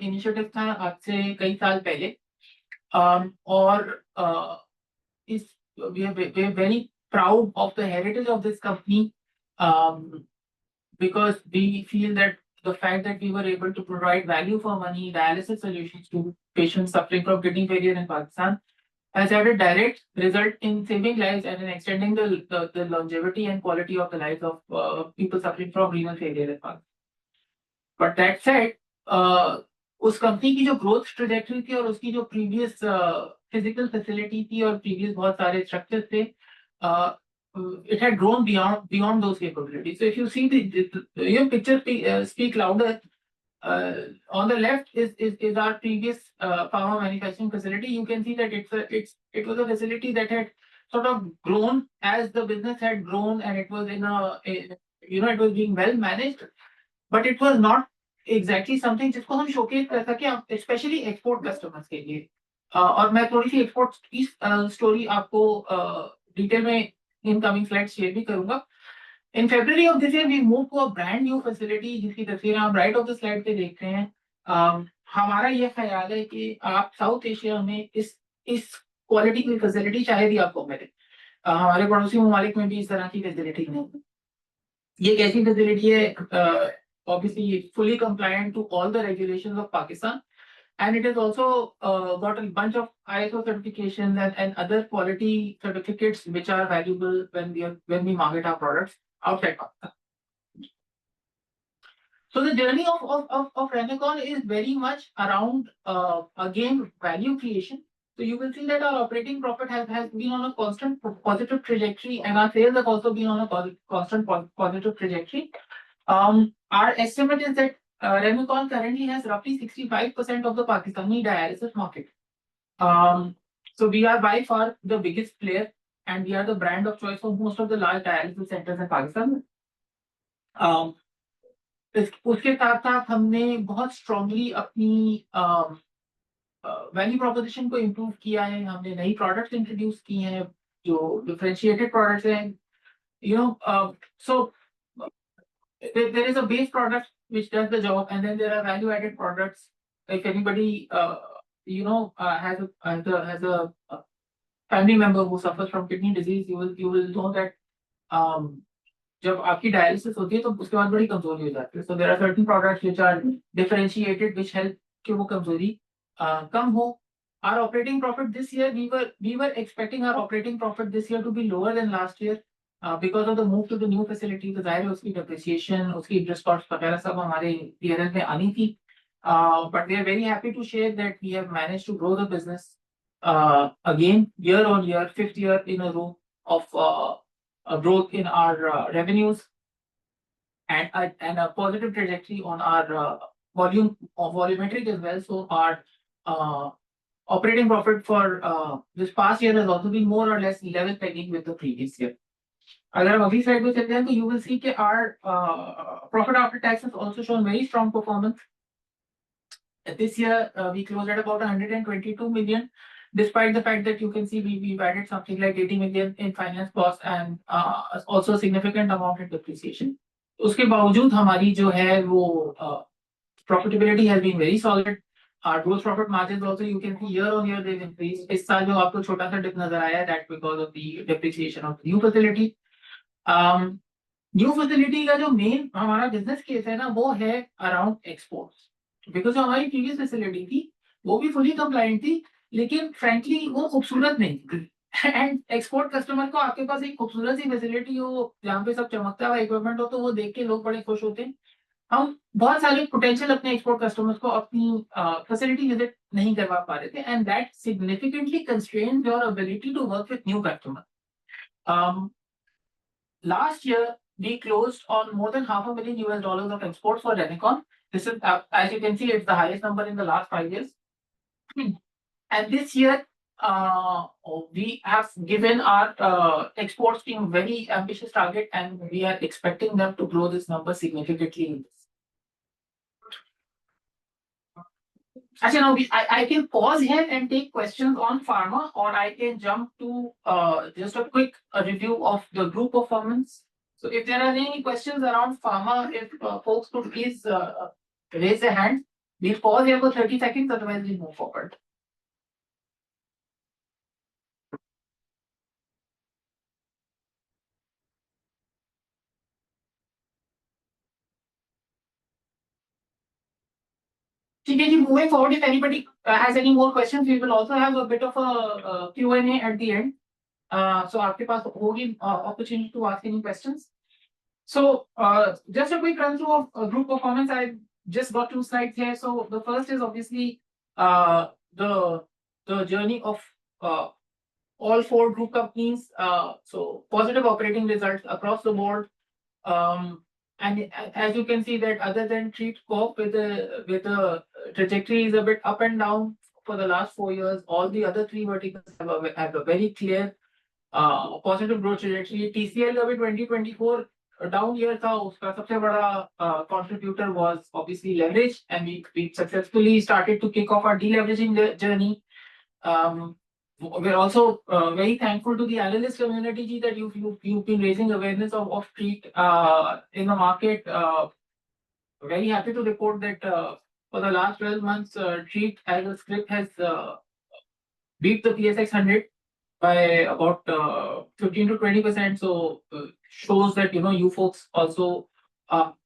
initiative था आज से कई साल पहले। और is we are very proud of the heritage of this company, because we feel that the fact that we were able to provide value for money dialysis solutions to patients suffering from kidney failure in Pakistan has had a direct result in saving lives and in extending the longevity and quality of the lives of people suffering from renal failure in Pakistan. But that said, उस company की जो growth trajectory थी और उसकी जो previous physical facility थी और previous बहुत सारे स्ट्रक्चर्स थे, it had grown beyond those capabilities. So if you see your picture speak louder. On the left is our previous pharma manufacturing facility. You can see that it was a facility that had sort of grown as the business had grown, and it was it was being well managed, but it was not exactly something जिसको हम showcase कर सके, especially export customers के लिए। और मैं थोड़ी सी export की स्टोरी आपको डिटेल में इनकमिंग स्लाइड्स शेयर भी करूंगा। In February of this year, we moved to a brand new facility, जिसकी तस्वीर आप राइट ऑफ द स्लाइड पे देख रहे हैं। हमारा ये ख्याल है कि आप साउथ एशिया में इस क्वालिटी की फैसिलिटी शायद ही आपको मिले। हमारे पड़ोसी ममालिक में भी इस तरह की फैसिलिटी नहीं है। ये कैसी फैसिलिटी है? Obviously fully compliant to all the regulations of Pakistan, and it has also got a bunch of ISO certifications and other quality certificates which are valuable when we market our products outside Pakistan. So the journey of Renacon is very much around again value creation. So you will see that our operating profit has been on a constant positive trajectory, and our sales have also been on a constant positive trajectory. Our estimate is that Renacon currently has roughly 65% of the Pakistani dialysis market. So we are by far the biggest player, and we are the brand of choice for most of the large dialysis centers in Pakistan. उसके साथ साथ हमने बहुत strongly अपनी value proposition को improve किया है। हमने नई प्रोडक्ट्स इंट्रोड्यूस की हैं जो डिफरेंशिएटेड प्रोडक्ट्स हैं। So there is a base product which does the job, and then there are value added products. If anybody has a family member who suffers from kidney disease, you will know that जब आपकी dialysis होती है तो उसके बाद बड़ी कमजोरी हो जाती है. So there are certain products which are differentiated which help कि वो कमजोरी कम हो. Our operating profit this year, we were expecting our operating profit this year to be lower than last year because of the move to the new facility. तो जाहिर है उसकी depreciation, उसकी interest costs वगैरह सब हमारे PNL में आनी थी. But we are very happy to share that we have managed to grow the business again year on year, 5th year in a row of a growth in our revenues and a positive trajectory on our volumetric as well. So our operating profit for this past year has also been more or less level pegging with the previous year. अगर हम अगली slide में चलते हैं तो you will see that our profit after tax has also shown very strong performance. This year we closed at about 122 million, despite the fact that you can see we've added something like 80 million in finance cost and also a significant amount in depreciation. उसके बावजूद हमारी जो है वो profitability has been very solid. Our gross profit margins also you can see year on year they've increased. इस साल जो आपको छोटा सा dip नजर आया that because of the depreciation of the new facility. New facility का जो main हमारा business case है ना वो है around exports. Because जो हमारी previous facility थी वो भी fully compliant थी लेकिन frankly वो खूबसूरत नहीं थी. And export customer को आपके पास एक खूबसूरत सी facility हो जहाँ पे सब चमकता हुआ equipment हो तो वो देख के लोग बड़े खुश होते हैं. हम बहुत सारे पोटेंशियल अपने एक्सपोर्ट कस्टमर्स को अपनी फैसिलिटी विजिट नहीं करवा पा रहे थे and that significantly constrained your ability to work with new customer. Last year we closed on more than $500,000 of exports for Renicon. This is as you can see it's the highest number in the last 5 years. And this year we have given our exports team very ambitious target and we are expecting them to grow this number significantly in this. Actually, now I can pause here and take questions on pharma, or I can jump to just a quick review of the group performance. So, if there are any questions around pharma, if folks could please raise their hand. We'll pause here for 30 seconds, otherwise we'll move forward. Moving forward, if anybody has any more questions, we will also have a bit of a Q&A at the end. So आपके पास होगी opportunity to ask any questions. So just a quick run through of group performance. I just got 2 slides here. So the first is obviously the journey of all 4 group companies. So positive operating results across the board. And as you can see that other than Treet Corp with the trajectory is a bit up and down for the last 4 years, all the other 3 verticals have a very clear positive growth trajectory. TCL का भी 2024 down year था, उसका सबसे बड़ा contributor was obviously leverage, and we successfully started to kick off our deleveraging journey. We're also very thankful to the analyst community that you've been raising awareness of Treet in the market. Very happy to report that for the last 12 months, Treet as a script has beat the PSX 100 by about 15 to 20%. So shows that you folks also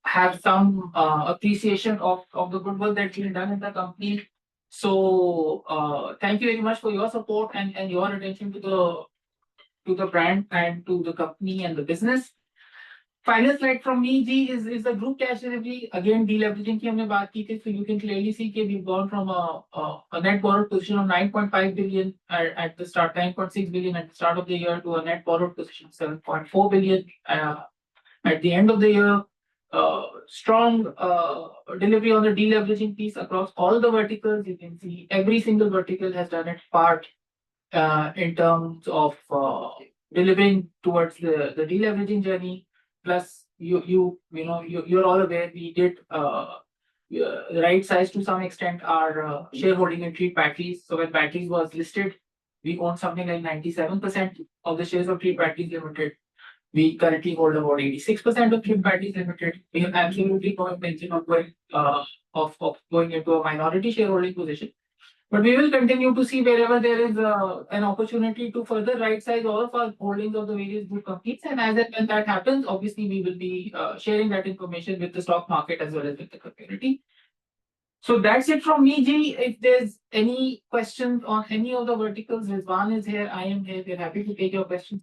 have some appreciation of the good work that's been done in the company. So thank you very much for your support and your attention to the brand and to the company and the business. Final slide from me, G, is the group cash delivery. Again, deleveraging की हमने बात की थी, so you can clearly see that we've gone from a net borrowed position of 9.5 billion at the start, 9.6 billion at the start of the year, to a net borrowed position of 7.4 billion at the end of the year. Strong delivery on the deleveraging piece across all the verticals. You can see every single vertical has done its part in terms of delivering towards the deleveraging journey. Plus, you're all aware we did right size to some extent our shareholding in Treet Batteries. So when Batteries was listed, we owned something like 97% of the shares of Treet Batteries Limited. We currently hold about 86% of Treet Batteries Limited. We have absolutely no intention of going into a minority shareholding position. But we will continue to see wherever there is an opportunity to further right size all of our holdings of the various group companies. And as and when that happens, obviously we will be sharing that information with the stock market as well as with the community. So that's it from me, Ji. If there's any questions on any of the verticals, Rizwan is here, I am here. We're happy to take your questions.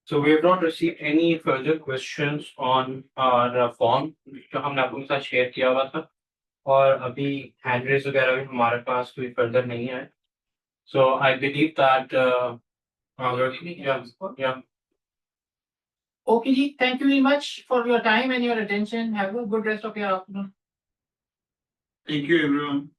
So we have not received any further questions on our form जो हमने आपको के साथ share किया हुआ था और अभी hand raise वगैरह भी हमारे पास कोई further नहीं है. So I believe that yeah. Okay, Ji. Thank you very much for your time and your attention. Have a good rest of your afternoon. Thank you, everyone.